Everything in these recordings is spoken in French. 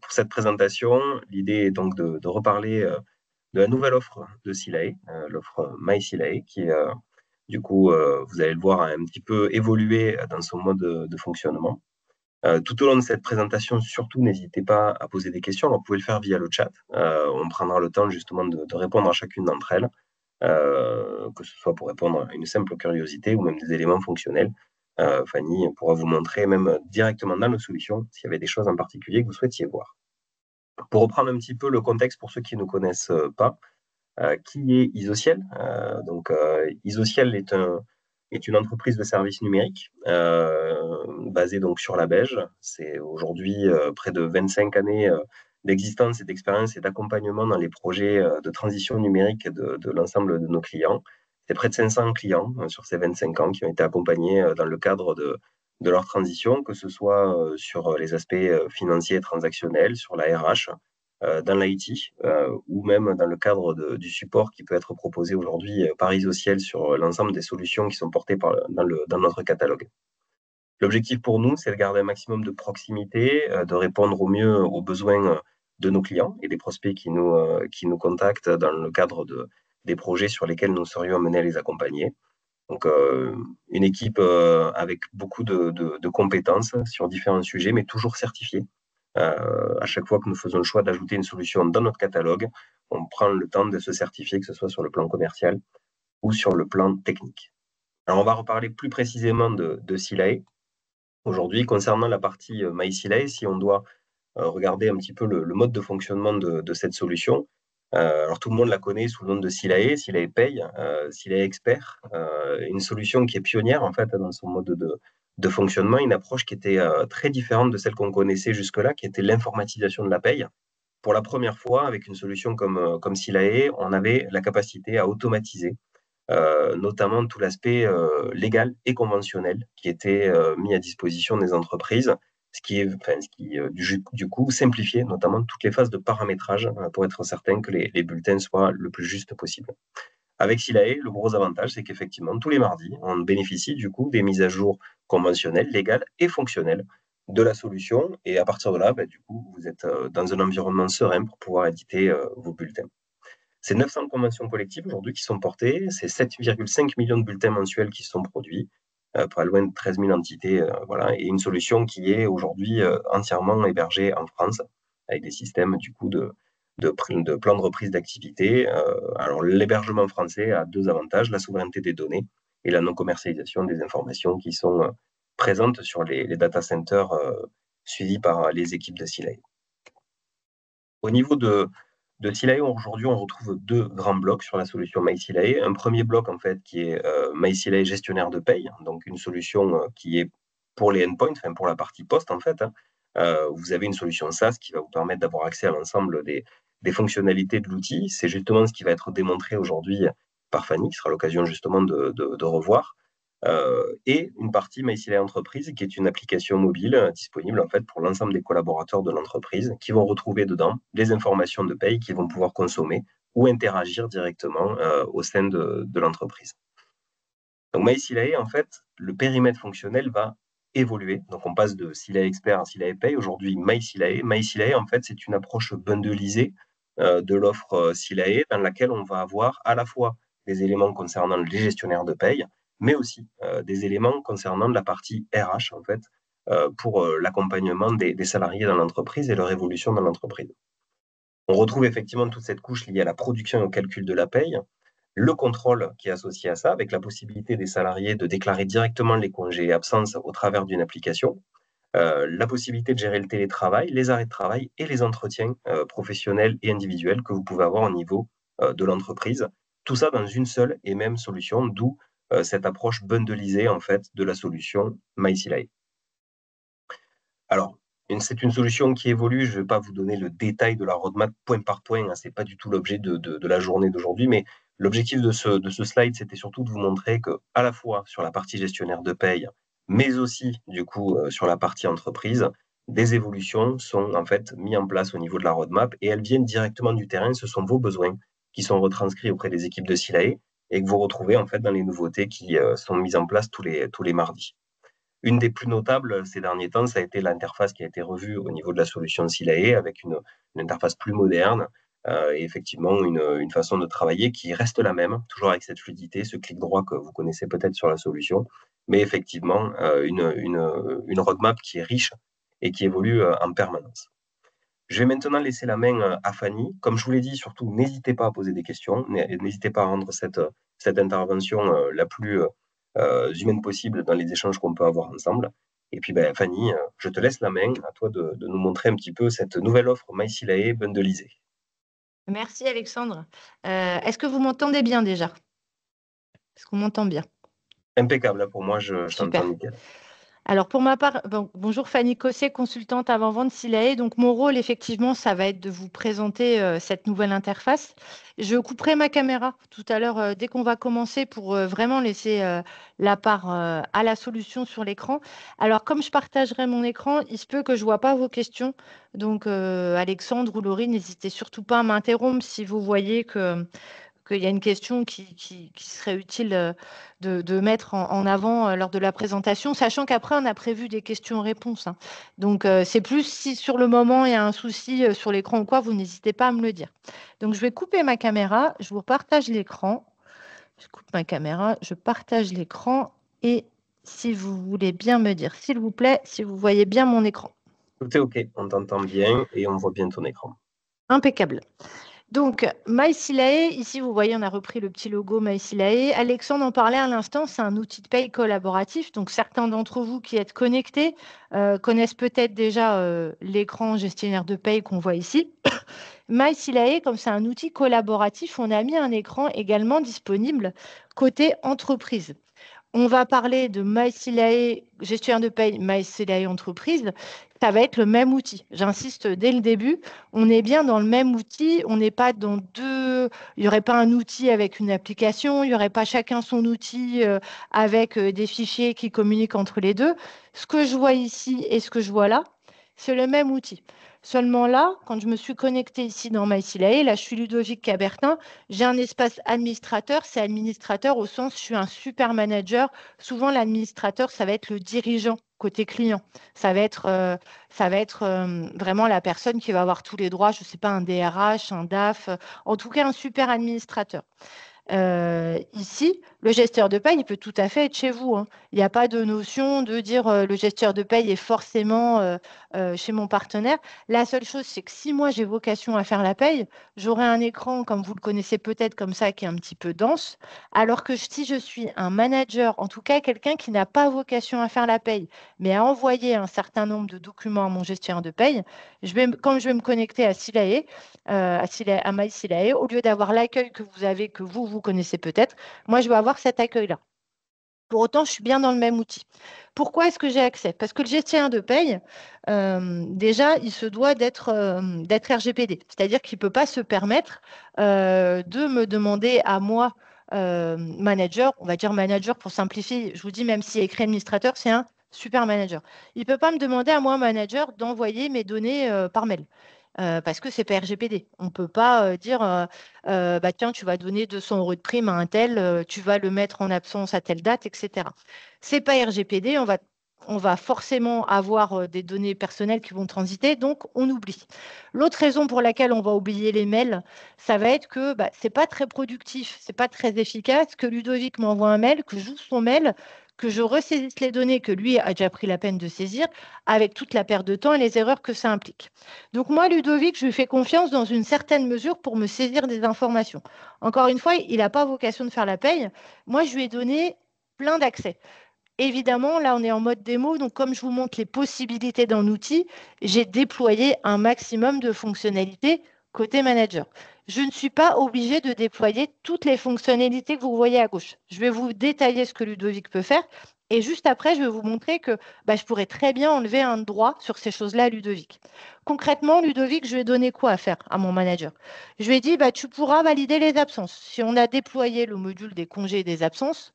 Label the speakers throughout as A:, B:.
A: pour cette présentation, l'idée est donc de reparler de la nouvelle offre de Silae, l'offre MySilae, qui du coup, vous allez le voir, a un petit peu évolué dans son mode de fonctionnement. Tout au long de cette présentation, surtout, n'hésitez pas à poser des questions. Vous pouvez le faire via le chat. On prendra le temps justement de répondre à chacune d'entre elles, que ce soit pour répondre à une simple curiosité ou même des éléments fonctionnels. Fanny pourra vous montrer même directement dans nos solutions s'il y avait des choses en particulier que vous souhaitiez voir. Pour reprendre un petit peu le contexte pour ceux qui ne connaissent pas, qui est Isociel. Isociel est une entreprise de services numériques basée donc sur la Belge. C'est aujourd'hui près de 25 années d'existence et d'expérience et d'accompagnement dans les projets de transition numérique de l'ensemble de nos clients. C'est près de 500 clients sur ces 25 ans qui ont été accompagnés dans le cadre de leur transition, que ce soit sur les aspects financiers et transactionnels, sur la RH, dans l'IT ou même dans le cadre du support qui peut être proposé aujourd'hui par Isociel sur l'ensemble des solutions qui sont portées dans notre catalogue. L'objectif pour nous, c'est de garder un maximum de proximité, de répondre au mieux aux besoins de nos clients et des prospects qui nous contactent dans le cadre des projets sur lesquels nous serions amenés à les accompagner. Donc, une équipe avec beaucoup de compétences sur différents sujets, mais toujours certifiée. À chaque fois que nous faisons le choix d'ajouter une solution dans notre catalogue, on prend le temps de se certifier, que ce soit sur le plan commercial ou sur le plan technique. Alors, on va reparler plus précisément de Silae. Aujourd'hui, concernant la partie MySilae, si on doit regarder un petit peu le mode de fonctionnement de cette solution, alors tout le monde la connaît sous le nom de Silae, Silae Pay, Silae Expert, une solution qui est pionnière en fait dans son mode de fonctionnement, une approche qui était très différente de celle qu'on connaissait jusque-là, qui était l'informatisation de la paye. Pour la première fois, avec une solution comme Silae, on avait la capacité à automatiser notamment tout l'aspect légal et conventionnel qui était mis à disposition des entreprises, ce qui, du coup, simplifiait notamment toutes les phases de paramétrage pour être certain que les bulletins soient le plus juste possible. Avec Silae, le gros avantage, c'est qu'effectivement, tous les mardis, on bénéficie du coup des mises à jour conventionnelles, légales et fonctionnelles de la solution. Et à partir de là, du coup, vous êtes dans un environnement serein pour pouvoir éditer vos bulletins. C'est 900 conventions collectives aujourd'hui qui sont portées, c'est 7,5 millions de bulletins mensuels qui sont produits, pas loin de 13 000 entités, voilà, et une solution qui est aujourd'hui entièrement hébergée en France, avec des systèmes du coup de plan de reprise d'activité. Alors l'hébergement français a deux avantages, la souveraineté des données et la non-commercialisation des informations qui sont présentes sur les data centers suivis par les équipes de Silae. Au niveau de Silae, aujourd'hui, on retrouve deux grands blocs sur la solution MySilae. Un premier bloc, en fait, qui est MySilae gestionnaire de paye, donc une solution qui est pour les endpoints, enfin pour la partie poste, en fait. Vous avez une solution SaaS qui va vous permettre d'avoir accès à l'ensemble des fonctionnalités de l'outil. C'est justement ce qui va être démontré aujourd'hui par Fanny, qui sera l'occasion justement de revoir. Et une partie MySilae Entreprise, qui est une application mobile disponible en fait pour l'ensemble des collaborateurs de l'entreprise, qui vont retrouver dedans les informations de paye qu'ils vont pouvoir consommer ou interagir directement au sein de l'entreprise. Donc MySilae, en fait, le périmètre fonctionnel va évoluer. Donc on passe de Silae Expert à Silae Pay. Aujourd'hui, MySilae. MySilae, en fait, c'est une approche bundleisée de l'offre Silae, dans laquelle on va avoir à la fois des éléments concernant les gestionnaires de paye, mais aussi des éléments concernant la partie RH, en fait, pour l'accompagnement des salariés dans l'entreprise et leur évolution dans l'entreprise. On retrouve effectivement toute cette couche liée à la production et au calcul de la paye, le contrôle qui est associé à ça, avec la possibilité des salariés de déclarer directement les congés et absences au travers d'une application, la possibilité de gérer le télétravail, les arrêts de travail et les entretiens professionnels et individuels que vous pouvez avoir au niveau de l'entreprise. Tout ça dans une seule et même solution, d'où cette approche bundlisée en fait de la solution MySilae. Alors, c'est une solution qui évolue. Je ne vais pas vous donner le détail de la roadmap point par point. Ce n'est pas du tout l'objet de la journée d'aujourd'hui. Mais l'objectif de ce slide, c'était surtout de vous montrer que, à la fois sur la partie gestionnaire de paye, mais aussi du coup sur la partie entreprise, des évolutions sont en fait mises en place au niveau de la roadmap et elles viennent directement du terrain. Ce sont vos besoins qui sont retranscrits auprès des équipes de Silae et que vous retrouvez en fait dans les nouveautés qui sont mises en place tous les mardis. Une des plus notables ces derniers temps, ça a été l'interface qui a été revue au niveau de la solution Silae avec une interface plus moderne et effectivement une façon de travailler qui reste la même, toujours avec cette fluidité, ce clic droit que vous connaissez peut-être sur la solution, mais effectivement une roadmap qui est riche et qui évolue en permanence. Je vais maintenant laisser la main à Fanny. Comme je vous l'ai dit, surtout, n'hésitez pas à poser des questions, n'hésitez pas à rendre cette intervention la plus humaine possible dans les échanges qu'on peut avoir ensemble. Et puis, ben, Fanny, je te laisse la main, à toi de nous montrer un petit peu cette nouvelle offre MySilae bundleisée.
B: Merci Alexandre. Est-ce que vous m'entendez bien déjà? Est-ce qu'on m'entend bien?
A: Impeccable, là, pour moi, je
B: Super.
A: t'entends nickel.
B: Alors pour ma part, bonjour Fanny Cosset, consultante avant-vente Silae. Donc mon rôle, effectivement, ça va être de vous présenter cette nouvelle interface. Je couperai ma caméra tout à l'heure dès qu'on va commencer pour vraiment laisser la part à la solution sur l'écran. Alors comme je partagerai mon écran, il se peut que je ne vois pas vos questions. Donc Alexandre ou Laurie, n'hésitez surtout pas à m'interrompre si vous voyez qu'il y a une question qui serait utile de mettre en avant lors de la présentation, sachant qu'après, on a prévu des questions-réponses, hein. Donc, c'est plus si sur le moment, il y a un souci sur l'écran ou quoi, vous n'hésitez pas à me le dire. Donc, je vais couper ma caméra, je vous partage l'écran. Je coupe ma caméra, je partage l'écran et si vous voulez bien me dire, s'il vous plaît, si vous voyez bien mon écran.
A: Tout est OK, on t'entend bien et on voit bien ton écran.
B: Impeccable. Donc, MySilae, ici, vous voyez, on a repris le petit logo MySilae. Alexandre en parlait à l'instant, c'est un outil de paye collaboratif. Donc, certains d'entre vous qui êtes connectés connaissent peut-être déjà l'écran gestionnaire de paye qu'on voit ici. MySilae, comme c'est un outil collaboratif, on a mis un écran également disponible côté entreprise. On va parler de MySilae, gestionnaire de paye, MySilae entreprise. Ça va être le même outil. J'insiste dès le début, on est bien dans le même outil. On n'est pas dans deux. Il n'y aurait pas un outil avec une application. Il n'y aurait pas chacun son outil avec des fichiers qui communiquent entre les deux. Ce que je vois ici et ce que je vois là, c'est le même outil. Seulement là, quand je me suis connectée ici dans MySilae, là je suis Ludovic Cabertin, j'ai un espace administrateur. C'est administrateur au sens je suis un super manager. Souvent, l'administrateur, ça va être le dirigeant côté client. Ça va être vraiment la personne qui va avoir tous les droits, je ne sais pas, un DRH, un DAF, en tout cas un super administrateur. Ici, le gesteur de paye, il peut tout à fait être chez vous, hein. Il n'y a pas de notion de dire le gesteur de paye est forcément chez mon partenaire. La seule chose, c'est que si moi j'ai vocation à faire la paye, j'aurai un écran, comme vous le connaissez peut-être comme ça, qui est un petit peu dense. Alors que si je suis un manager, en tout cas quelqu'un qui n'a pas vocation à faire la paye, mais à envoyer un certain nombre de documents à mon gestionnaire de paye, quand je vais me connecter à Silae, à MySilae, au lieu d'avoir l'accueil que vous avez, que vous connaissez peut-être, moi, je vais avoir cet accueil-là. Pour autant, je suis bien dans le même outil. Pourquoi est-ce que j'ai accès? Parce que le gestionnaire de paye, déjà, il se doit d'être RGPD. C'est-à-dire qu'il ne peut pas se permettre de me demander à moi, manager, on va dire manager pour simplifier, je vous dis, même s'il est écrit administrateur, c'est un super manager. Il ne peut pas me demander à moi, manager, d'envoyer mes données par mail. Parce que c'est pas RGPD. On ne peut pas dire bah, tiens, tu vas donner 200 € de prime à un tel, tu vas le mettre en absence à telle date, etc. C'est pas RGPD, on va forcément avoir des données personnelles qui vont transiter, donc on oublie. L'autre raison pour laquelle on va oublier les mails, ça va être que bah, ce n'est pas très productif, ce n'est pas très efficace, que Ludovic m'envoie un mail, que j'ouvre son mail, que je ressaisisse les données que lui a déjà pris la peine de saisir, avec toute la perte de temps et les erreurs que ça implique. Donc moi, Ludovic, je lui fais confiance dans une certaine mesure pour me saisir des informations. Encore une fois, il n'a pas vocation de faire la paye. Moi, je lui ai donné plein d'accès. Évidemment, là, on est en mode démo, donc comme je vous montre les possibilités d'un outil, j'ai déployé un maximum de fonctionnalités côté manager. Je ne suis pas obligée de déployer toutes les fonctionnalités que vous voyez à gauche. Je vais vous détailler ce que Ludovic peut faire et juste après, je vais vous montrer que bah, je pourrais très bien enlever un droit sur ces choses-là à Ludovic. Concrètement, Ludovic, je vais donner quoi à faire à mon manager? Je lui ai dit, bah, tu pourras valider les absences. Si on a déployé le module des congés et des absences,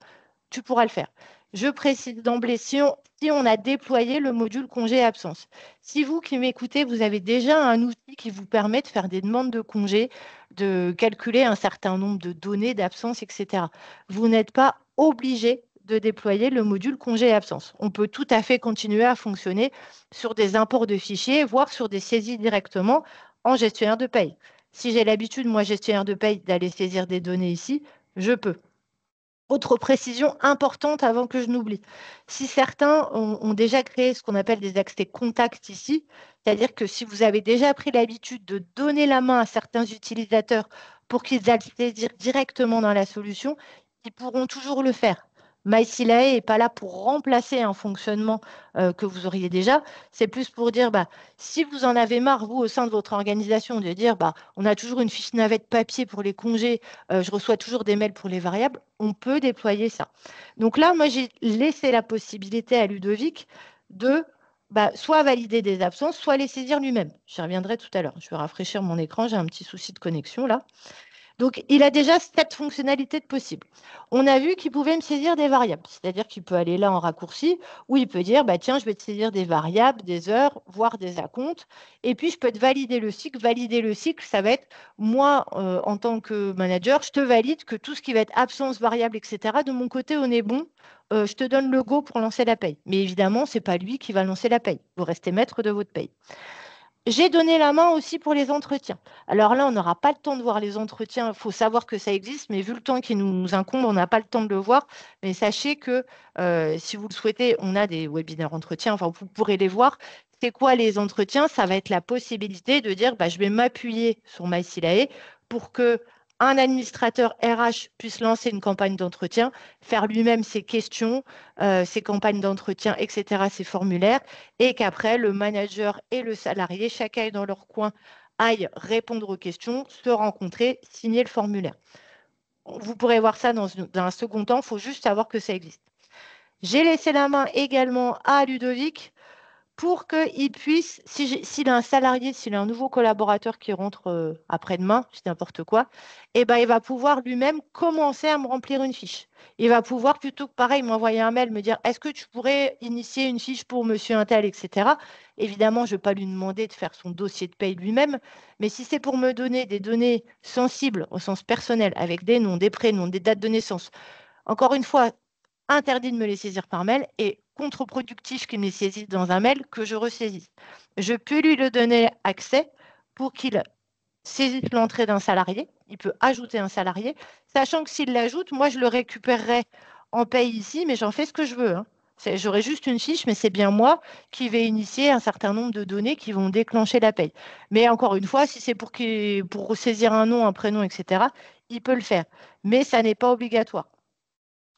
B: tu pourras le faire. Je précise d'emblée, si on a déployé le module congé et absence. Si vous qui m'écoutez, vous avez déjà un outil qui vous permet de faire des demandes de congé, de calculer un certain nombre de données d'absence, etc., vous n'êtes pas obligé de déployer le module congé et absence. On peut tout à fait continuer à fonctionner sur des imports de fichiers, voire sur des saisies directement en gestionnaire de paye. Si j'ai l'habitude, moi, gestionnaire de paye, d'aller saisir des données ici, je peux. Autre précision importante avant que je n'oublie. Si certains ont déjà créé ce qu'on appelle des accès contacts ici, c'est-à-dire que si vous avez déjà pris l'habitude de donner la main à certains utilisateurs pour qu'ils aillent saisir directement dans la solution, ils pourront toujours le faire. MySilae n'est pas là pour remplacer un fonctionnement que vous auriez déjà. C'est plus pour dire, si vous en avez marre, vous, au sein de votre organisation, de dire, on a toujours une fiche navette papier pour les congés, je reçois toujours des mails pour les variables, on peut déployer ça. Donc là, moi, j'ai laissé la possibilité à Ludovic de soit valider des absences, soit les saisir lui-même. J'y reviendrai tout à l'heure. Je vais rafraîchir mon écran, j'ai un petit souci de connexion là. Donc, il a déjà cette fonctionnalité de possible. On a vu qu'il pouvait me saisir des variables, c'est-à-dire qu'il peut aller là en raccourci, ou il peut dire, tiens, je vais te saisir des variables, des heures, voire des acomptes, et puis je peux te valider le cycle. Valider le cycle, ça va être, moi, en tant que manager, je te valide que tout ce qui va être absence, variable, etc., de mon côté, on est bon, je te donne le go pour lancer la paye. Mais évidemment, ce n'est pas lui qui va lancer la paye. Vous restez maître de votre paye. J'ai donné la main aussi pour les entretiens. Alors là, on n'aura pas le temps de voir les entretiens. Il faut savoir que ça existe, mais vu le temps qui nous incombe, on n'a pas le temps de le voir. Mais sachez que si vous le souhaitez, on a des webinaires entretiens. Enfin, vous pourrez les voir. C'est quoi les entretiens? Ça va être la possibilité de dire, je vais m'appuyer sur MySilae pour que un administrateur RH puisse lancer une campagne d'entretien, faire lui-même ses questions, ses campagnes d'entretien, etc., ses formulaires, et qu'après, le manager et le salarié, chacun dans leur coin, aillent répondre aux questions, se rencontrer, signer le formulaire. Vous pourrez voir ça dans un second temps, il faut juste savoir que ça existe. J'ai laissé la main également à Ludovic pour qu'il puisse, s'il a un salarié, s'il a un nouveau collaborateur qui rentre après-demain, c'est n'importe quoi, il va pouvoir lui-même commencer à me remplir une fiche. Il va pouvoir, plutôt que pareil, m'envoyer un mail, me dire, est-ce que tu pourrais initier une fiche pour monsieur Intel, etc. Évidemment, je ne vais pas lui demander de faire son dossier de paye lui-même, mais si c'est pour me donner des données sensibles au sens personnel, avec des noms, des prénoms, des dates de naissance, encore une fois, interdit de me les saisir par mail et contre-productif qu'il me les saisisse dans un mail que je ressaisisse. Je peux lui le donner accès pour qu'il saisisse l'entrée d'un salarié. Il peut ajouter un salarié, sachant que s'il l'ajoute, moi, je le récupérerai en paye ici, mais j'en fais ce que je veux. J'aurai juste une fiche, mais c'est bien moi qui vais initier un certain nombre de données qui vont déclencher la paye. Mais encore une fois, si c'est pour saisir un nom, un prénom, etc., il peut le faire. Mais ça n'est pas obligatoire.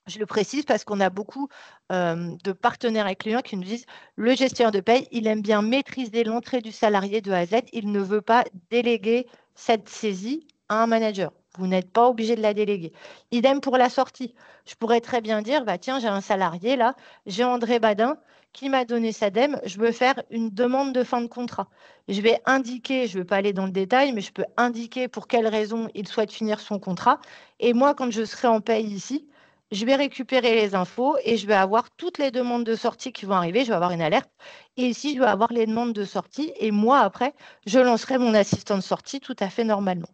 B: Je le précise parce qu'on a beaucoup de partenaires et clients qui nous disent le gestionnaire de paye, il aime bien maîtriser l'entrée du salarié de A à Z. Il ne veut pas déléguer cette saisie à un manager. Vous n'êtes pas obligé de la déléguer. Idem pour la sortie. Je pourrais très bien dire, tiens, j'ai un salarié là, j'ai André Badin qui m'a donné sa DEM, je veux faire une demande de fin de contrat. Je vais indiquer, je ne vais pas aller dans le détail, mais je peux indiquer pour quelles raisons il souhaite finir son contrat. Et moi, quand je serai en paye ici, je vais récupérer les infos et je vais avoir toutes les demandes de sortie qui vont arriver. Je vais avoir une alerte. Et ici, je vais avoir les demandes de sortie. Et moi, après, je lancerai mon assistant de sortie tout à fait normalement.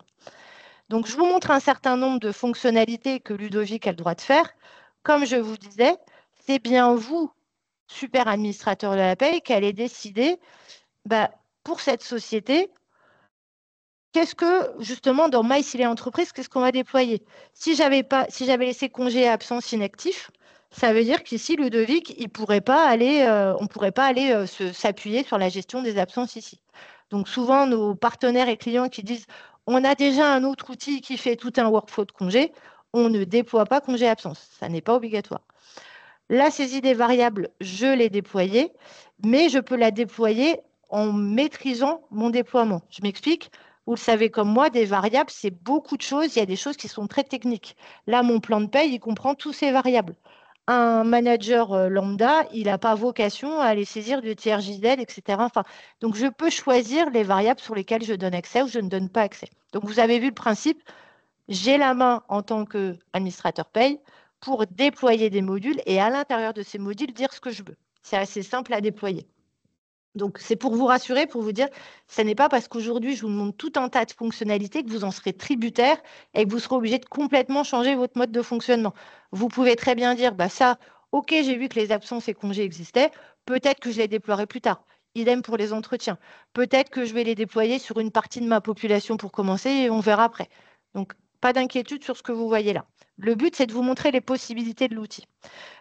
B: Donc, je vous montre un certain nombre de fonctionnalités que Ludovic a le droit de faire. Comme je vous disais, c'est bien vous, super administrateur de la paye, qui allez décider pour cette société, qu'est-ce que, justement, dans MySilae Entreprise, qu'est-ce qu'on va déployer? Si j'avais laissé congé et absence inactif, ça veut dire qu'ici, Ludovic, on ne pourrait pas aller s'appuyer sur la gestion des absences ici. Donc, souvent, nos partenaires et clients qui disent on a déjà un autre outil qui fait tout un workflow de congé, on ne déploie pas congé et absence. Ça n'est pas obligatoire. La saisie des variables, je l'ai déployée, mais je peux la déployer en maîtrisant mon déploiement. Je m'explique. Vous le savez comme moi, des variables, c'est beaucoup de choses. Il y a des choses qui sont très techniques. Là, mon plan de paye, il comprend tous ces variables. Un manager lambda, il n'a pas vocation à aller saisir du TRJZ, etc. Enfin, donc, je peux choisir les variables sur lesquelles je donne accès ou je ne donne pas accès. Donc, vous avez vu le principe. J'ai la main en tant qu'administrateur paye pour déployer des modules et à l'intérieur de ces modules, dire ce que je veux. C'est assez simple à déployer. Donc, c'est pour vous rassurer, pour vous dire, ce n'est pas parce qu'aujourd'hui, je vous montre tout un tas de fonctionnalités que vous en serez tributaire et que vous serez obligé de complètement changer votre mode de fonctionnement. Vous pouvez très bien dire, bah ça, OK, j'ai vu que les absences et congés existaient, peut-être que je les déploierai plus tard. Idem pour les entretiens. Peut-être que je vais les déployer sur une partie de ma population pour commencer et on verra après. Donc, pas d'inquiétude sur ce que vous voyez là. Le but, c'est de vous montrer les possibilités de l'outil.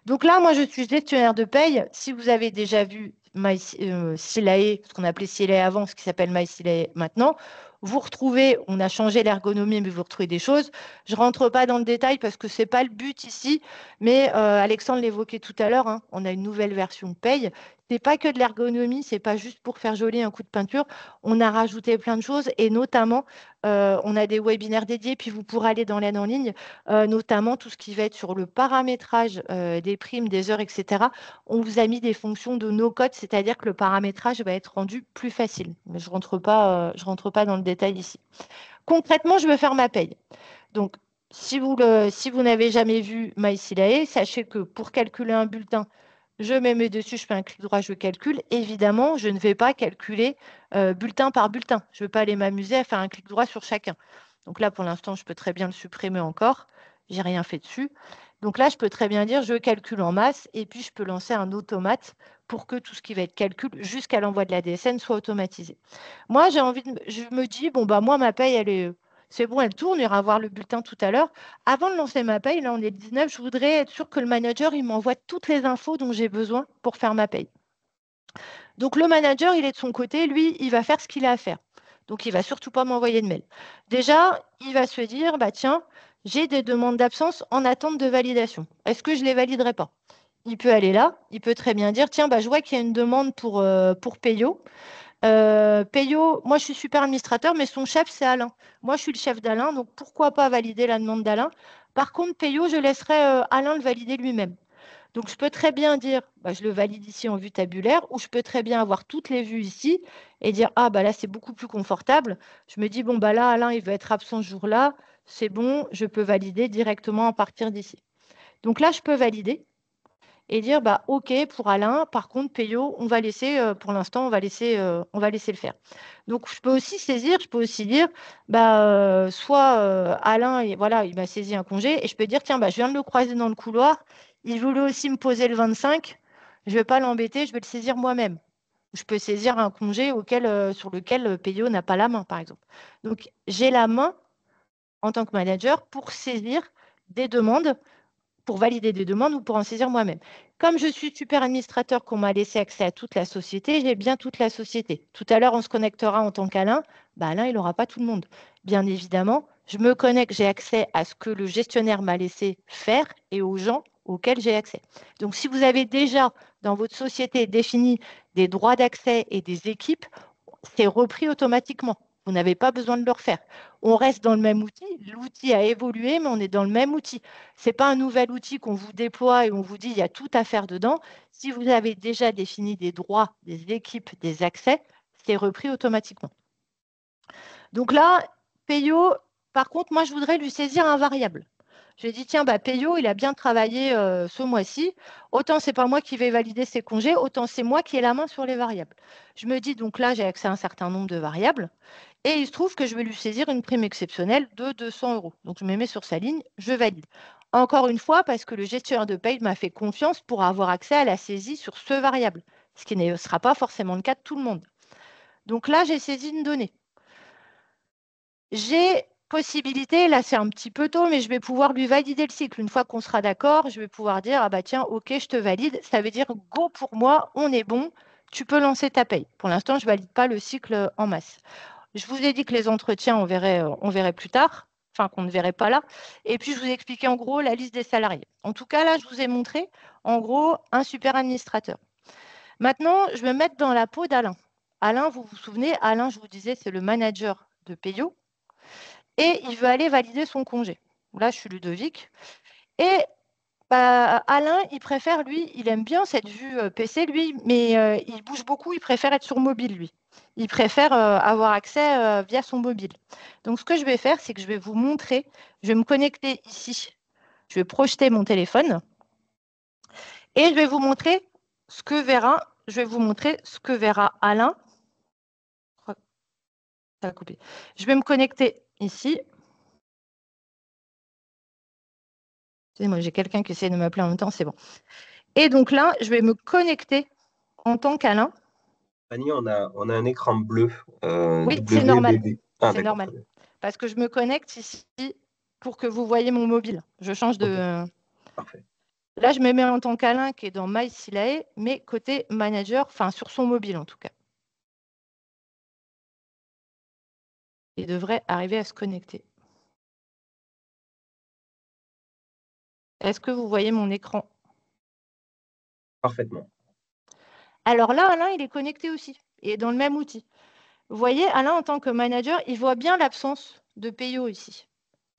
B: Donc là, moi, je suis gestionnaire de paye. Si vous avez déjà vu Silae, ce qu'on appelait Silae avant, ce qui s'appelle MySilae maintenant, vous retrouvez, on a changé l'ergonomie, mais vous retrouvez des choses. Je ne rentre pas dans le détail parce que ce n'est pas le but ici, mais Alexandre l'évoquait tout à l'heure, hein, on a une nouvelle version de paye. Ce n'est pas que de l'ergonomie, ce n'est pas juste pour faire joli un coup de peinture. On a rajouté plein de choses et notamment, on a des webinaires dédiés, puis vous pourrez aller dans l'aide en ligne, notamment tout ce qui va être sur le paramétrage des primes, des heures, etc. On vous a mis des fonctions de no-code, c'est-à-dire que le paramétrage va être rendu plus facile. Mais je rentre pas dans le détail ici. Concrètement, je veux faire ma paye. Donc, si vous n'avez jamais vu MySilae, sachez que pour calculer un bulletin, je me mets dessus, je fais un clic droit, je calcule. Évidemment, je ne vais pas calculer bulletin par bulletin. Je ne vais pas aller m'amuser à faire un clic droit sur chacun. Donc là, pour l'instant, je peux très bien le supprimer encore. Je n'ai rien fait dessus. Donc là, je peux très bien dire je calcule en masse et puis je peux lancer un automate pour que tout ce qui va être calcul jusqu'à l'envoi de la DSN soit automatisé. Moi, je me dis, bon, bah, moi, ma paye, c'est bon, elle tourne, il ira voir le bulletin tout à l'heure. Avant de lancer ma paye, là, on est le 19, je voudrais être sûr que le manager, il m'envoie toutes les infos dont j'ai besoin pour faire ma paye. Donc, le manager, il est de son côté, lui, il va faire ce qu'il a à faire. Donc, il ne va surtout pas m'envoyer de mail. Déjà, il va se dire, bah, tiens, j'ai des demandes d'absence en attente de validation. Est-ce que je ne les validerai pas? Il peut aller là, il peut très bien dire, tiens, bah, je vois qu'il y a une demande pour Payo. Payo, moi je suis super administrateur, mais son chef c'est Alain. Moi je suis le chef d'Alain, donc pourquoi pas valider la demande d'Alain. Par contre, Payo, je laisserai Alain le valider lui-même. Donc je peux très bien dire, bah, je le valide ici en vue tabulaire, ou je peux très bien avoir toutes les vues ici et dire, ah bah là c'est beaucoup plus confortable. Je me dis, bon bah là, Alain il va être absent ce jour-là, c'est bon, je peux valider directement à partir d'ici. Donc là, je peux valider et dire bah OK pour Alain, par contre Payo, on va laisser pour l'instant, on va laisser le faire. Donc je peux aussi saisir, je peux aussi dire bah soit Alain voilà, il m'a saisi un congé et je peux dire tiens bah je viens de le croiser dans le couloir, il voulait aussi me poser le 25, je vais pas l'embêter, je vais le saisir moi-même. Je peux saisir un congé sur lequel Payo n'a pas la main par exemple. Donc j'ai la main en tant que manager pour saisir des demandes pour valider des demandes ou pour en saisir moi-même. Comme je suis super administrateur, qu'on m'a laissé accès à toute la société, j'ai bien toute la société. Tout à l'heure, on se connectera en tant qu'Alain. Bah, Alain, il n'aura pas tout le monde. Bien évidemment, je me connecte, j'ai accès à ce que le gestionnaire m'a laissé faire et aux gens auxquels j'ai accès. Donc, si vous avez déjà dans votre société défini des droits d'accès et des équipes, c'est repris automatiquement. Vous n'avez pas besoin de le refaire. On reste dans le même outil. L'outil a évolué, mais on est dans le même outil. Ce n'est pas un nouvel outil qu'on vous déploie et on vous dit il y a tout à faire dedans. Si vous avez déjà défini des droits, des équipes, des accès, c'est repris automatiquement. Donc là, Payo, par contre, moi, je voudrais lui saisir un variable. Je lui ai dit, tiens, bah, Payo, il a bien travaillé ce mois-ci. Autant ce n'est pas moi qui vais valider ses congés, autant c'est moi qui ai la main sur les variables. Je me dis, donc là, j'ai accès à un certain nombre de variables. Et il se trouve que je vais lui saisir une prime exceptionnelle de 200 euros. Donc, je me mets sur sa ligne, je valide. Encore une fois, parce que le gestionnaire de paye m'a fait confiance pour avoir accès à la saisie sur ce variable, ce qui ne sera pas forcément le cas de tout le monde. Donc là, j'ai saisi une donnée. J'ai possibilité, là c'est un petit peu tôt, mais je vais pouvoir lui valider le cycle. Une fois qu'on sera d'accord, je vais pouvoir dire, ah bah tiens, ok, je te valide. Ça veut dire, go pour moi, on est bon, tu peux lancer ta paye. Pour l'instant, je ne valide pas le cycle en masse. Je vous ai dit que les entretiens, on verrait plus tard, enfin qu'on ne verrait pas là. Et puis, je vous ai expliqué en gros la liste des salariés. En tout cas, là, je vous ai montré, en gros, un super administrateur. Maintenant, je vais me mettre dans la peau d'Alain. Alain, vous vous souvenez, Alain, je vous disais, c'est le manager de Payo et il veut aller valider son congé. Là, je suis Ludovic. Et bah, Alain, il préfère, lui, il aime bien cette vue PC, lui, mais il bouge beaucoup, il préfère être sur mobile, lui. Il préfère avoir accès via son mobile. Donc, ce que je vais faire, c'est que je vais vous montrer, je vais me connecter ici, je vais projeter mon téléphone et je vais vous montrer ce que verra. je vais vous montrer ce que verra Alain. Ça a coupé. Je vais me connecter ici. Excusez-moi, j'ai quelqu'un qui essaie de m'appeler en même temps, c'est bon. Et donc là, je vais me connecter en tant qu'Alain.
A: Fanny, on a un écran bleu,
B: Oui, c'est normal.
A: WBB. Ah,
B: C'est
A: d'accord,
B: normal.
A: très bien.
B: Parce que je me connecte ici pour que vous voyez mon mobile. Je change
A: Ok,
B: de...
A: parfait.
B: Là, je me mets en tant qu'Alain qui est dans MySilae, mais côté manager, enfin sur son mobile en tout cas. Il devrait arriver à se connecter. Est-ce que vous voyez mon écran?
A: Parfaitement.
B: Alors là, Alain, il est connecté aussi. Il est dans le même outil. Vous voyez, Alain, en tant que manager, il voit bien l'absence de PIO ici.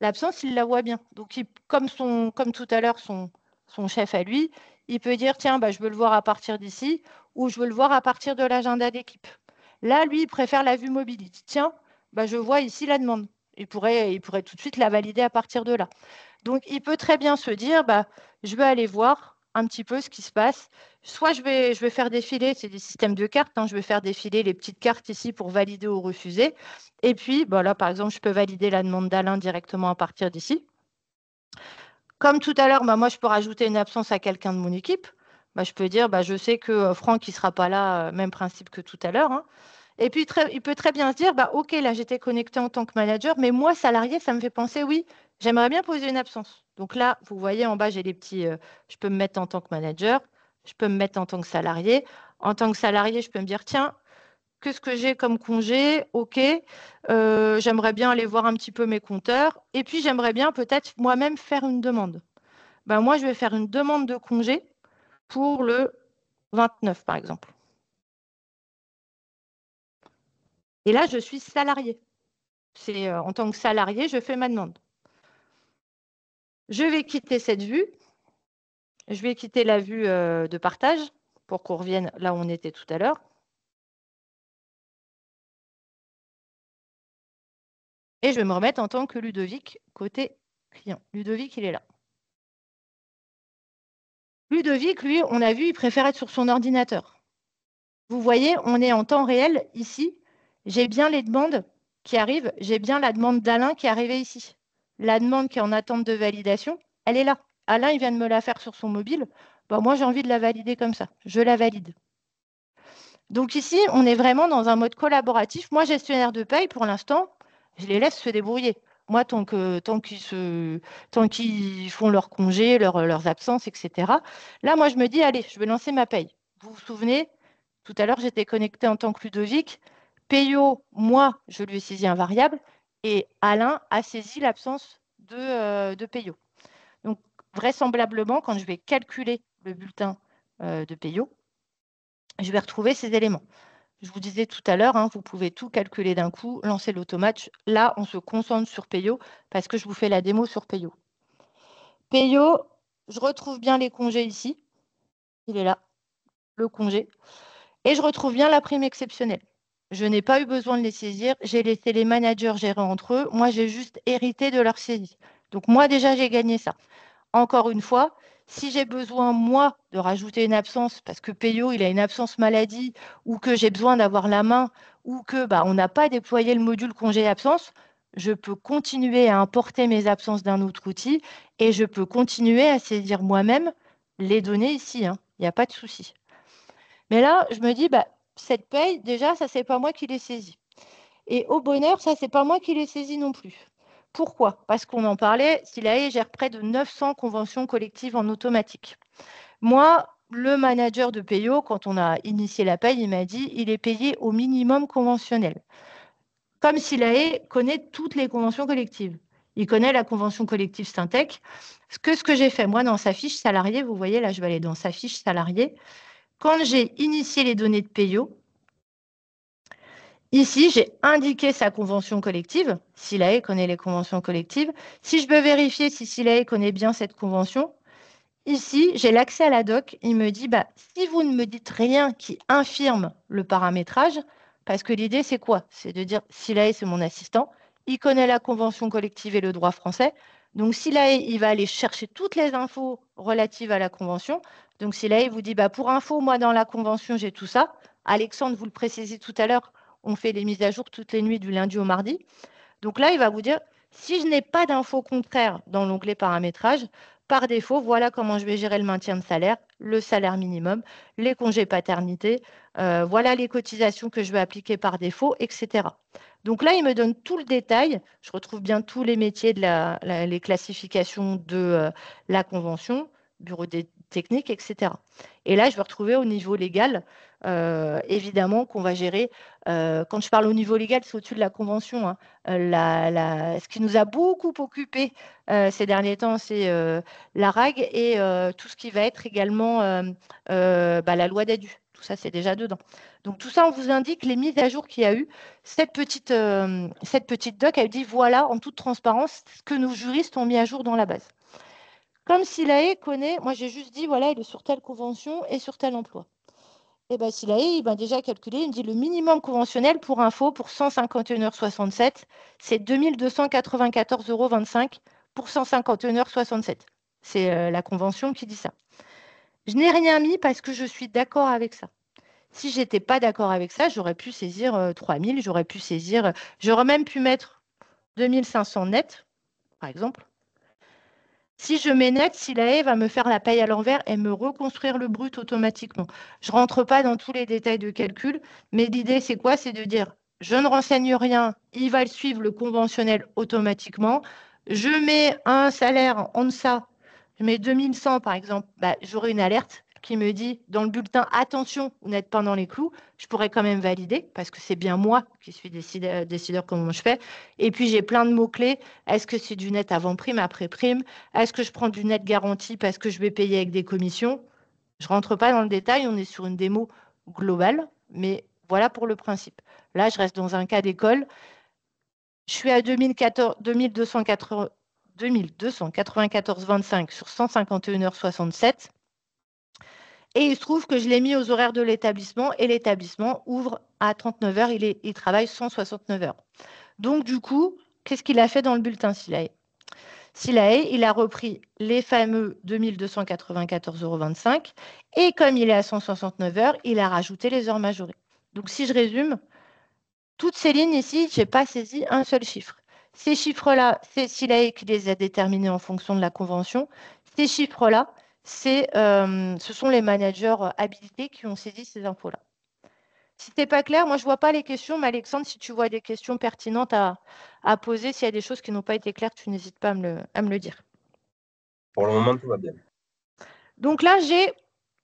B: L'absence, il la voit bien. Donc, comme tout à l'heure, son chef à lui, il peut dire, tiens, bah, je veux le voir à partir d'ici ou je veux le voir à partir de l'agenda d'équipe. Là, lui, il préfère la vue mobile. Il dit, tiens, bah, je vois ici la demande. Il pourrait tout de suite la valider à partir de là. Donc, il peut très bien se dire, bah, je vais aller voir un petit peu ce qui se passe. Soit je vais faire défiler, c'est des systèmes de cartes, hein, je vais faire défiler les petites cartes ici pour valider ou refuser. Et puis, bah, là, par exemple, je peux valider la demande d'Alain directement à partir d'ici. Comme tout à l'heure, bah, moi, je peux rajouter une absence à quelqu'un de mon équipe. Bah, je peux dire, bah, je sais que Franck, il ne sera pas là, même principe que tout à l'heure, hein. Et puis, il peut très bien se dire, bah, OK, là, j'étais connecté en tant que manager, mais moi, salarié, ça me fait penser, oui, j'aimerais bien poser une absence. Donc là, vous voyez en bas, j'ai les petits, je peux me mettre en tant que manager, je peux me mettre en tant que salarié. En tant que salarié, je peux me dire, tiens, qu'est-ce que j'ai comme congé? OK, j'aimerais bien aller voir un petit peu mes compteurs. Et puis, j'aimerais bien peut-être moi-même faire une demande. Ben, moi, je vais faire une demande de congé pour le 29, par exemple. Et là, je suis salarié. C'est en tant que salarié, je fais ma demande. Je vais quitter cette vue. Je vais quitter la vue de partage pour qu'on revienne là où on était tout à l'heure. Et je vais me remettre en tant que Ludovic côté client. Ludovic, il est là. Ludovic, lui, on a vu, il préfère être sur son ordinateur. Vous voyez, on est en temps réel ici. J'ai bien les demandes qui arrivent. J'ai bien la demande d'Alain qui est arrivée ici. La demande qui est en attente de validation, elle est là. Alain, il vient de me la faire sur son mobile. Bon, moi, j'ai envie de la valider comme ça. Je la valide. Donc ici, on est vraiment dans un mode collaboratif. Moi, gestionnaire de paye, pour l'instant, je les laisse se débrouiller. Moi, tant qu'ils font leurs congés, leurs absences, etc. Là, moi, je me dis, allez, je vais lancer ma paye. Vous vous souvenez, tout à l'heure, j'étais connectée en tant que Ludovic. Payo, moi, je lui ai saisi un variable et Alain a saisi l'absence de Payo. Donc, vraisemblablement, quand je vais calculer le bulletin de Payo, je vais retrouver ces éléments. Je vous disais tout à l'heure, hein, vous pouvez tout calculer d'un coup, lancer l'automate. Là, on se concentre sur Payo parce que je vous fais la démo sur Payo. Payo, je retrouve bien les congés ici. Il est là, le congé. Et je retrouve bien la prime exceptionnelle. Je n'ai pas eu besoin de les saisir. J'ai laissé les managers gérer entre eux. Moi, j'ai juste hérité de leur saisie. Donc, moi, déjà, j'ai gagné ça. Encore une fois, si j'ai besoin, moi, de rajouter une absence parce que Payo, il a une absence maladie ou que j'ai besoin d'avoir la main ou que on n'a pas déployé le module congé absence, je peux continuer à importer mes absences d'un autre outil et je peux continuer à saisir moi-même les données ici, hein. Il n'y a pas de souci. Mais là, je me dis, cette paye, déjà, ça, c'est pas moi qui l'ai saisie. Et au bonheur, ça, c'est pas moi qui l'ai saisie non plus. Pourquoi? Parce qu'on en parlait, Silae gère près de 900 conventions collectives en automatique. Moi, le manager de Payo, quand on a initié la paye, il m'a dit il est payé au minimum conventionnel. Comme Silae connaît toutes les conventions collectives. Il connaît la convention collective Syntec. Ce que j'ai fait, moi, dans sa fiche salariée, vous voyez, là, je vais aller dans sa fiche salariée. Quand j'ai initié les données de Payo, ici, j'ai indiqué sa convention collective. Silae connaît les conventions collectives. Si je veux vérifier si Silae connaît bien cette convention, ici, j'ai l'accès à la doc. Il me dit, si vous ne me dites rien qui infirme le paramétrage, parce que l'idée, c'est quoi? C'est de dire, Silae, c'est mon assistant. Il connaît la convention collective et le droit français. Donc, Silae, il va aller chercher toutes les infos relatives à la convention. Donc, Silae vous dit, bah, pour info, moi, dans la convention, j'ai tout ça. Alexandre, vous le précisez tout à l'heure, on fait les mises à jour toutes les nuits du lundi au mardi. Donc là, il va vous dire, si je n'ai pas d'infos contraires dans l'onglet paramétrage, par défaut, voilà comment je vais gérer le maintien de salaire, le salaire minimum, les congés paternité, voilà les cotisations que je vais appliquer par défaut, etc. Donc là, il me donne tout le détail. Je retrouve bien tous les métiers les classifications de la convention, bureau des techniques, etc. Et là, je vais retrouver au niveau légal, évidemment, qu'on va gérer. Quand je parle au niveau légal, c'est au-dessus de la convention, hein. Ce qui nous a beaucoup occupé ces derniers temps, c'est la RAG et tout ce qui va être également la loi d'ADU. Tout ça, c'est déjà dedans. Donc, tout ça, on vous indique les mises à jour qu'il y a eu. Cette petite doc, elle dit, voilà, en toute transparence, ce que nos juristes ont mis à jour dans la base. Comme Silae connaît, moi, j'ai juste dit, voilà, il est sur telle convention et sur tel emploi. Et bien, Silae, il m'a déjà calculé, il me dit le minimum conventionnel pour info pour 151,67 €, c'est 2294,25 € pour 151,67 €. C'est la convention qui dit ça. Je n'ai rien mis parce que je suis d'accord avec ça. Si je n'étais pas d'accord avec ça, j'aurais pu saisir 3000, j'aurais même pu mettre 2500 net, par exemple. Si je mets net, Silae va me faire la paye à l'envers et me reconstruire le brut automatiquement. Je ne rentre pas dans tous les détails de calcul, mais l'idée, c'est quoi? C'est de dire, je ne renseigne rien, il va suivre le conventionnel automatiquement. Je mets un salaire en deçà, je mets 2100 par exemple, bah, j'aurai une alerte qui me dit dans le bulletin, attention, vous n'êtes pas dans les clous. Je pourrais quand même valider parce que c'est bien moi qui suis décideur comment je fais. Et puis, j'ai plein de mots-clés. Est-ce que c'est du net avant prime, après prime? Est-ce que je prends du net garanti parce que je vais payer avec des commissions? Je ne rentre pas dans le détail, on est sur une démo globale, mais voilà pour le principe. Là, je reste dans un cas d'école. Je suis à 2294,25 sur 151,67 €. Et il se trouve que je l'ai mis aux horaires de l'établissement et l'établissement ouvre à 39 heures, il travaille 169 heures. Donc, du coup, qu'est-ce qu'il a fait dans le bulletin Silae? Silae, il a repris les fameux 2294,25 € et comme il est à 169 heures, il a rajouté les heures majorées. Donc, si je résume, toutes ces lignes ici, je n'ai pas saisi un seul chiffre. Ces chiffres-là, c'est Silae qui les a déterminés en fonction de la convention. Ces chiffres-là, ce sont les managers habilités qui ont saisi ces infos-là. Si ce n'est pas clair, moi, je ne vois pas les questions, mais Alexandre, si tu vois des questions pertinentes à poser, s'il y a des choses qui n'ont pas été claires, tu n'hésites pas à me le dire.
A: Pour le moment, tout va bien.
B: Donc là, j'ai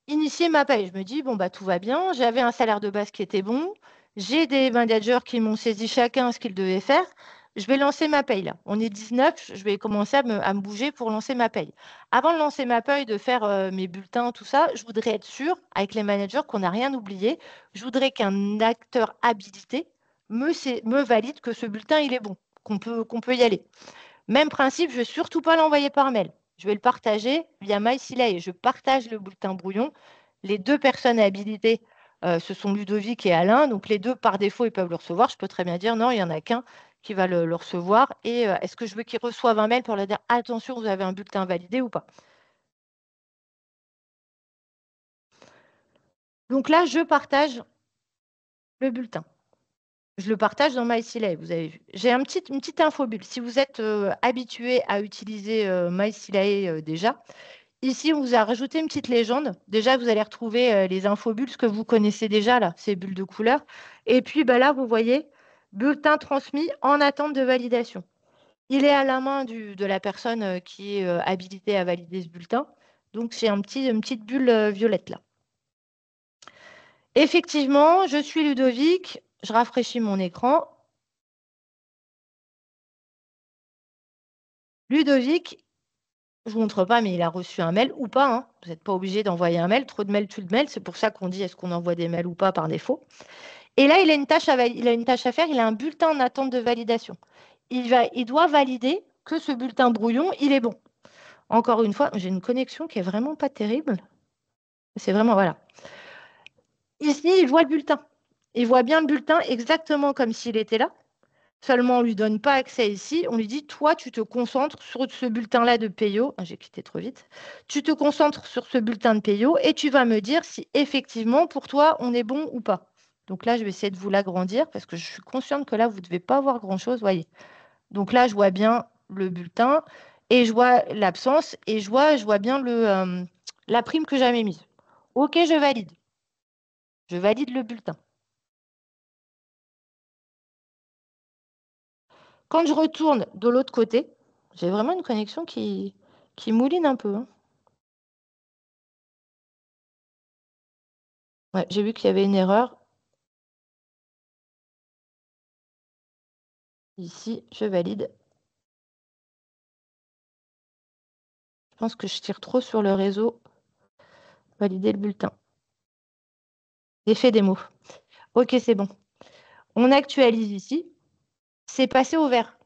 B: initié ma paye. Je me dis, bon, bah, tout va bien. J'avais un salaire de base qui était bon. J'ai des managers qui m'ont saisi chacun ce qu'ils devaient faire. Je vais lancer ma paye là. On est 19, je vais commencer à me bouger pour lancer ma paye. Avant de lancer ma paye, de faire mes bulletins, tout ça, je voudrais être sûre avec les managers qu'on n'a rien oublié. Je voudrais qu'un acteur habilité me valide que ce bulletin, il est bon, qu'on peut y aller. Même principe, je ne vais surtout pas l'envoyer par mail. Je vais le partager via MySilae. Je partage le bulletin brouillon. Les deux personnes habilitées, ce sont Ludovic et Alain. Donc, les deux, par défaut, ils peuvent le recevoir. Je peux très bien dire non, il n'y en a qu'un qui va le recevoir. Et est-ce que je veux qu'ils reçoivent un mail pour leur dire attention, vous avez un bulletin validé ou pas? Donc là, je partage le bulletin. Je le partage dans MySilae, vous avez vu. J'ai une petite infobulle. Si vous êtes habitué à utiliser MySilae déjà, ici, on vous a rajouté une petite légende. Déjà, vous allez retrouver les infobules, ce que vous connaissez déjà, là, ces bulles de couleur. Et puis, bah, là, vous voyez, bulletin transmis en attente de validation. Il est à la main de la personne qui est habilitée à valider ce bulletin. Donc, c'est une petite bulle violette, là. Effectivement, je suis Ludovic. Je rafraîchis mon écran. Ludovic, je ne vous montre pas, mais il a reçu un mail ou pas, hein. Vous n'êtes pas obligé d'envoyer un mail. Trop de mails, tu le mail. C'est pour ça qu'on dit est-ce qu'on envoie des mails ou pas par défaut. Et là, il a une tâche à faire. Il a un bulletin en attente de validation. Il doit valider que ce bulletin brouillon, il est bon. Encore une fois, j'ai une connexion qui est vraiment pas terrible. C'est vraiment, voilà. Ici, il voit le bulletin. Il voit bien le bulletin exactement comme s'il était là. Seulement, on ne lui donne pas accès ici. On lui dit, toi, tu te concentres sur ce bulletin-là de Payo. Ah, j'ai quitté trop vite. Tu te concentres sur ce bulletin de Payo et tu vas me dire si effectivement, pour toi, on est bon ou pas. Donc là, je vais essayer de vous l'agrandir parce que je suis consciente que là, vous ne devez pas voir grand-chose. Voyez. Donc là, je vois bien le bulletin et je vois l'absence et je vois bien la prime que j'avais mise. OK, je valide. Je valide le bulletin. Quand je retourne de l'autre côté, j'ai vraiment une connexion qui mouline un peu, hein. Ouais, j'ai vu qu'il y avait une erreur. Ici, je valide. Je pense que je tire trop sur le réseau. Valider le bulletin. Effet démo. OK, c'est bon. On actualise ici. C'est passé au vert.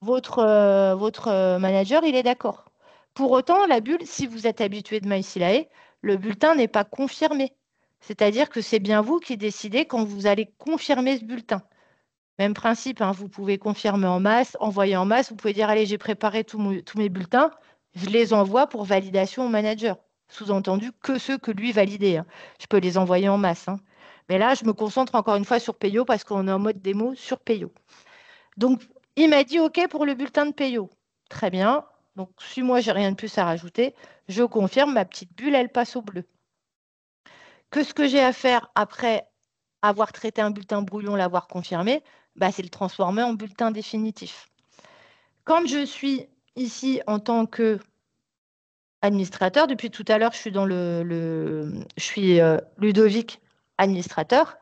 B: Votre manager, il est d'accord. Pour autant, la bulle, si vous êtes habitué de MySilae, le bulletin n'est pas confirmé. C'est-à-dire que c'est bien vous qui décidez quand vous allez confirmer ce bulletin. Même principe, hein, vous pouvez confirmer en masse, envoyer en masse. Vous pouvez dire, allez, j'ai préparé tous mes bulletins, je les envoie pour validation au manager. Sous-entendu que ceux que lui validait, hein. Je peux les envoyer en masse, hein. Mais là, je me concentre encore une fois sur Payo parce qu'on est en mode démo sur Payo. Donc, il m'a dit OK pour le bulletin de Payo. Très bien. Donc, si moi, j'ai rien de plus à rajouter, je confirme, ma petite bulle, elle passe au bleu. Ce que j'ai à faire après avoir traité un bulletin brouillon, l'avoir confirmé, bah, c'est le transformer en bulletin définitif. Quand je suis ici en tant qu'administrateur, depuis tout à l'heure, je suis dans je suis Ludovic, administrateur.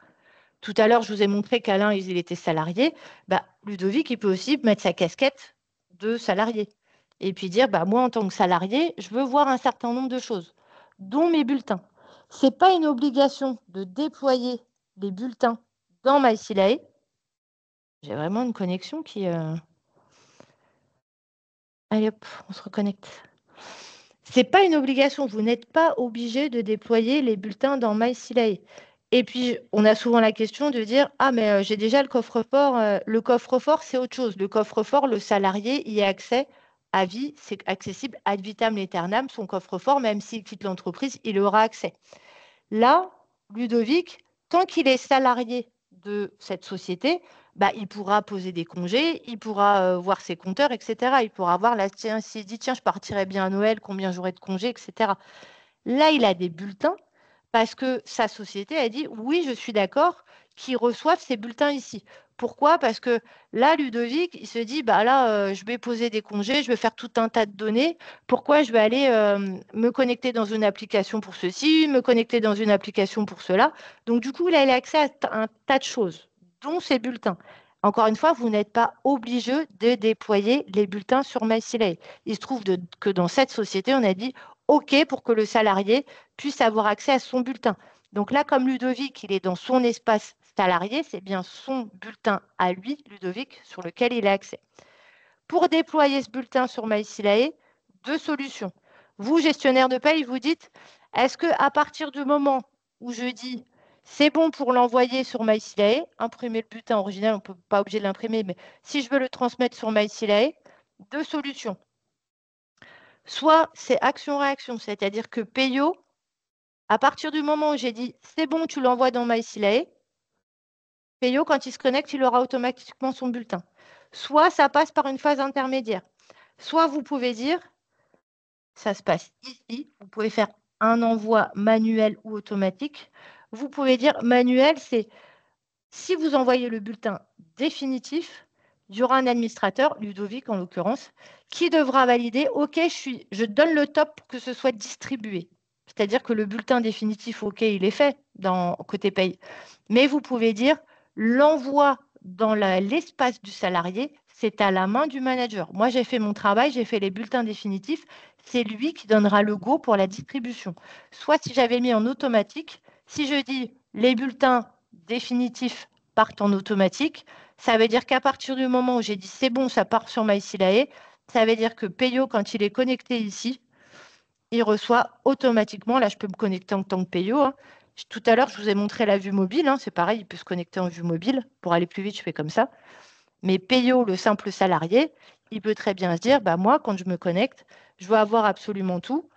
B: Tout à l'heure, je vous ai montré qu'Alain, il était salarié. Bah, Ludovic, il peut aussi mettre sa casquette de salarié. Et puis dire, bah, moi, en tant que salarié, je veux voir un certain nombre de choses, dont mes bulletins. Ce n'est pas une obligation de déployer les bulletins dans MySilae. J'ai vraiment une connexion qui... Allez hop, on se reconnecte. Ce n'est pas une obligation. Vous n'êtes pas obligé de déployer les bulletins dans MySilae. Et puis, on a souvent la question de dire, ah, mais j'ai déjà le coffre-fort. Le coffre-fort, c'est autre chose. Le coffre-fort, le salarié y a accès à vie. C'est accessible ad vitam aeternam. Son coffre-fort, même s'il quitte l'entreprise, il aura accès. Là, Ludovic, tant qu'il est salarié de cette société, bah, il pourra poser des congés, il pourra voir ses compteurs, etc. Il pourra voir, là, tiens, s'il dit, tiens, je partirai bien à Noël, combien j'aurai de congés, etc. Là, il a des bulletins parce que sa société a dit, oui, je suis d'accord qu'ils reçoivent ces bulletins ici. Pourquoi? Parce que là, Ludovic, il se dit, bah là, je vais poser des congés, je vais faire tout un tas de données. Pourquoi je vais aller me connecter dans une application pour ceci, me connecter dans une application pour cela? Donc, du coup, là, il a accès à un tas de choses, dont ces bulletins. Encore une fois, vous n'êtes pas obligé de déployer les bulletins sur MySilae. Il se trouve que dans cette société, on a dit OK pour que le salarié puisse avoir accès à son bulletin. Donc là, comme Ludovic, il est dans son espace salarié, c'est bien son bulletin à lui, Ludovic, sur lequel il a accès. Pour déployer ce bulletin sur MySilae, deux solutions. Vous, gestionnaire de paye, vous dites, est-ce qu'à partir du moment où je dis c'est bon pour l'envoyer sur MySilae, imprimer le bulletin original, on ne peut pas obligé de l'imprimer, mais si je veux le transmettre sur MySilae, deux solutions. Soit c'est action-réaction, c'est-à-dire que Payo, à partir du moment où j'ai dit c'est bon, tu l'envoies dans MySilae, Payo, quand il se connecte, il aura automatiquement son bulletin. Soit ça passe par une phase intermédiaire. Soit vous pouvez dire, ça se passe ici, vous pouvez faire un envoi manuel ou automatique. Vous pouvez dire manuel, c'est si vous envoyez le bulletin définitif, il y aura un administrateur, Ludovic en l'occurrence, qui devra valider, OK, je donne le top pour que ce soit distribué. C'est-à-dire que le bulletin définitif, OK, il est fait côté paye. Mais vous pouvez dire, l'envoi dans l'espace du salarié, c'est à la main du manager. Moi, j'ai fait mon travail, j'ai fait les bulletins définitifs. C'est lui qui donnera le go pour la distribution. Soit si j'avais mis en automatique, si je dis les bulletins définitifs partent en automatique, ça veut dire qu'à partir du moment où j'ai dit c'est bon, ça part sur MySilae, ça veut dire que Payo, quand il est connecté ici, il reçoit automatiquement, là je peux me connecter en tant que Payo, hein. Tout à l'heure, je vous ai montré la vue mobile, hein, c'est pareil, il peut se connecter en vue mobile. Pour aller plus vite, je fais comme ça. Mais Payo, le simple salarié, il peut très bien se dire, bah, moi, quand je me connecte, je veux avoir absolument tout.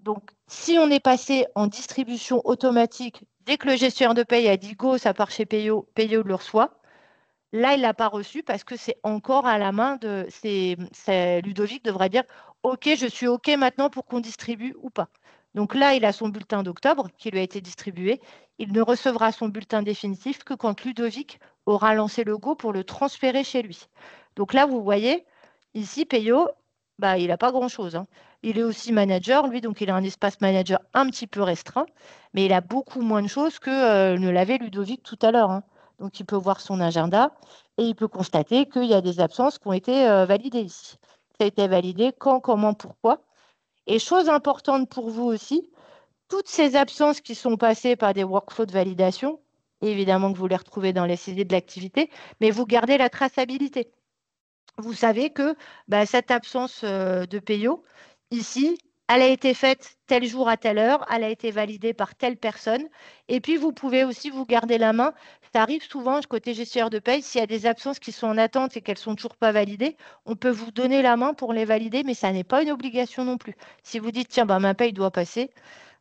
B: Donc, si on est passé en distribution automatique, dès que le gestionnaire de paye a dit go, ça part chez Payo, Payo le reçoit. Là, il ne l'a pas reçu parce que c'est encore à la main de. Ludovic devrait dire OK, je suis OK maintenant pour qu'on distribue ou pas. Donc là, il a son bulletin d'octobre qui lui a été distribué. Il ne recevra son bulletin définitif que quand Ludovic aura lancé le go pour le transférer chez lui. Donc là, vous voyez, ici, Payo, bah, il n'a pas grand-chose, hein. Il est aussi manager, lui, donc il a un espace manager un petit peu restreint, mais il a beaucoup moins de choses que ne l'avait Ludovic tout à l'heure, hein. Donc, il peut voir son agenda et il peut constater qu'il y a des absences qui ont été validées ici. Ça a été validé quand, comment, pourquoi. Et chose importante pour vous aussi, toutes ces absences qui sont passées par des workflows de validation, évidemment que vous les retrouvez dans les CD de l'activité, mais vous gardez la traçabilité. Vous savez que bah, cette absence de payo, ici, elle a été faite tel jour à telle heure, elle a été validée par telle personne. Et puis, vous pouvez aussi vous garder la main. Ça arrive souvent, côté gestionnaire de paye, s'il y a des absences qui sont en attente et qu'elles ne sont toujours pas validées, on peut vous donner la main pour les valider, mais ça n'est pas une obligation non plus. Si vous dites, tiens, bah, ma paye doit passer,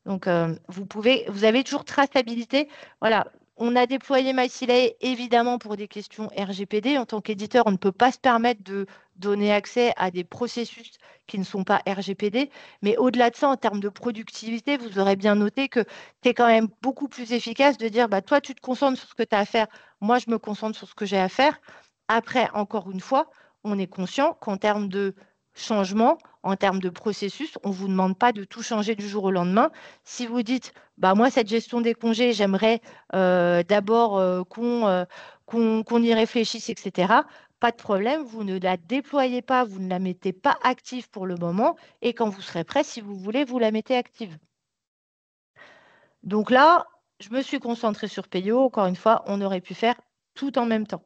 B: donc, vous avez toujours traçabilité. Voilà, on a déployé MySilay évidemment pour des questions RGPD. En tant qu'éditeur, on ne peut pas se permettre de donner accès à des processus qui ne sont pas RGPD. Mais au-delà de ça, en termes de productivité, vous aurez bien noté que c'est quand même beaucoup plus efficace de dire, bah, toi, tu te concentres sur ce que tu as à faire. Moi, je me concentre sur ce que j'ai à faire. Après, encore une fois, on est conscient qu'en termes de changement, en termes de processus, on ne vous demande pas de tout changer du jour au lendemain. Si vous dites, bah, moi, cette gestion des congés, j'aimerais d'abord qu'on y réfléchisse, etc., pas de problème, vous ne la déployez pas, vous ne la mettez pas active pour le moment, et quand vous serez prêt, si vous voulez, vous la mettez active. Donc là, je me suis concentrée sur Payo. Encore une fois, on aurait pu faire tout en même temps.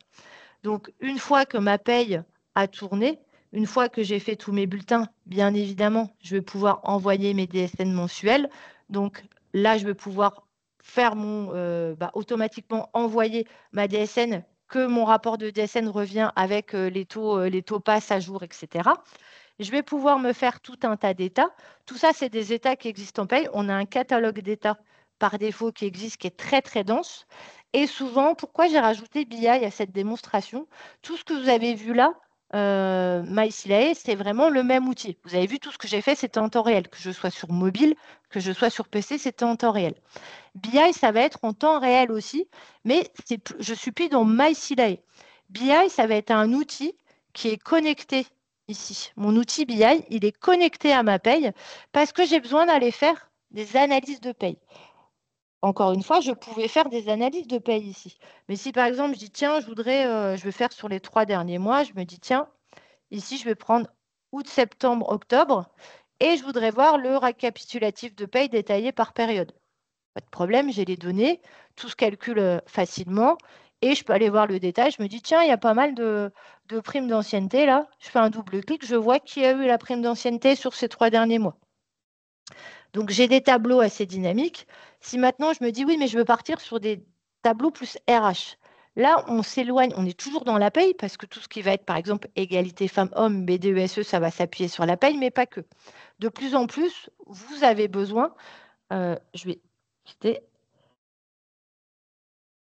B: Donc, une fois que ma paye a tourné, une fois que j'ai fait tous mes bulletins, bien évidemment, je vais pouvoir envoyer mes DSN mensuels. Donc là, je vais pouvoir faire automatiquement envoyer ma DSN, que mon rapport de DSN revient avec les taux pass à jour, etc. Je vais pouvoir me faire tout un tas d'états. Tout ça, c'est des états qui existent en paye. On a un catalogue d'états par défaut qui existe, qui est très, très dense. Et souvent, pourquoi j'ai rajouté BI à cette démonstration? Tout ce que vous avez vu là, MySilay, c'est vraiment le même outil. Vous avez vu tout ce que j'ai fait, c'était en temps réel. Que je sois sur mobile, que je sois sur PC, c'était en temps réel. BI, ça va être en temps réel aussi, mais je suis plus dans MySilay. BI, ça va être un outil qui est connecté ici. Mon outil BI, il est connecté à ma paye parce que j'ai besoin d'aller faire des analyses de paye. Encore une fois, je pouvais faire des analyses de paye ici. Mais si par exemple, je dis, tiens, je vais faire sur les 3 derniers mois, je me dis, tiens, ici, je vais prendre août, septembre, octobre, et je voudrais voir le récapitulatif de paye détaillé par période. Pas de problème, j'ai les données, tout se calcule facilement, et je peux aller voir le détail. Je me dis, tiens, il y a pas mal de primes d'ancienneté là. Je fais un double clic, je vois qui a eu la prime d'ancienneté sur ces 3 derniers mois. Donc, j'ai des tableaux assez dynamiques. Si maintenant, je me dis, oui, mais je veux partir sur des tableaux plus RH. Là, on s'éloigne, on est toujours dans la paye parce que tout ce qui va être, par exemple, égalité femmes-hommes, BDESE, ça va s'appuyer sur la paye, mais pas que. De plus en plus, vous avez besoin, je vais quitter.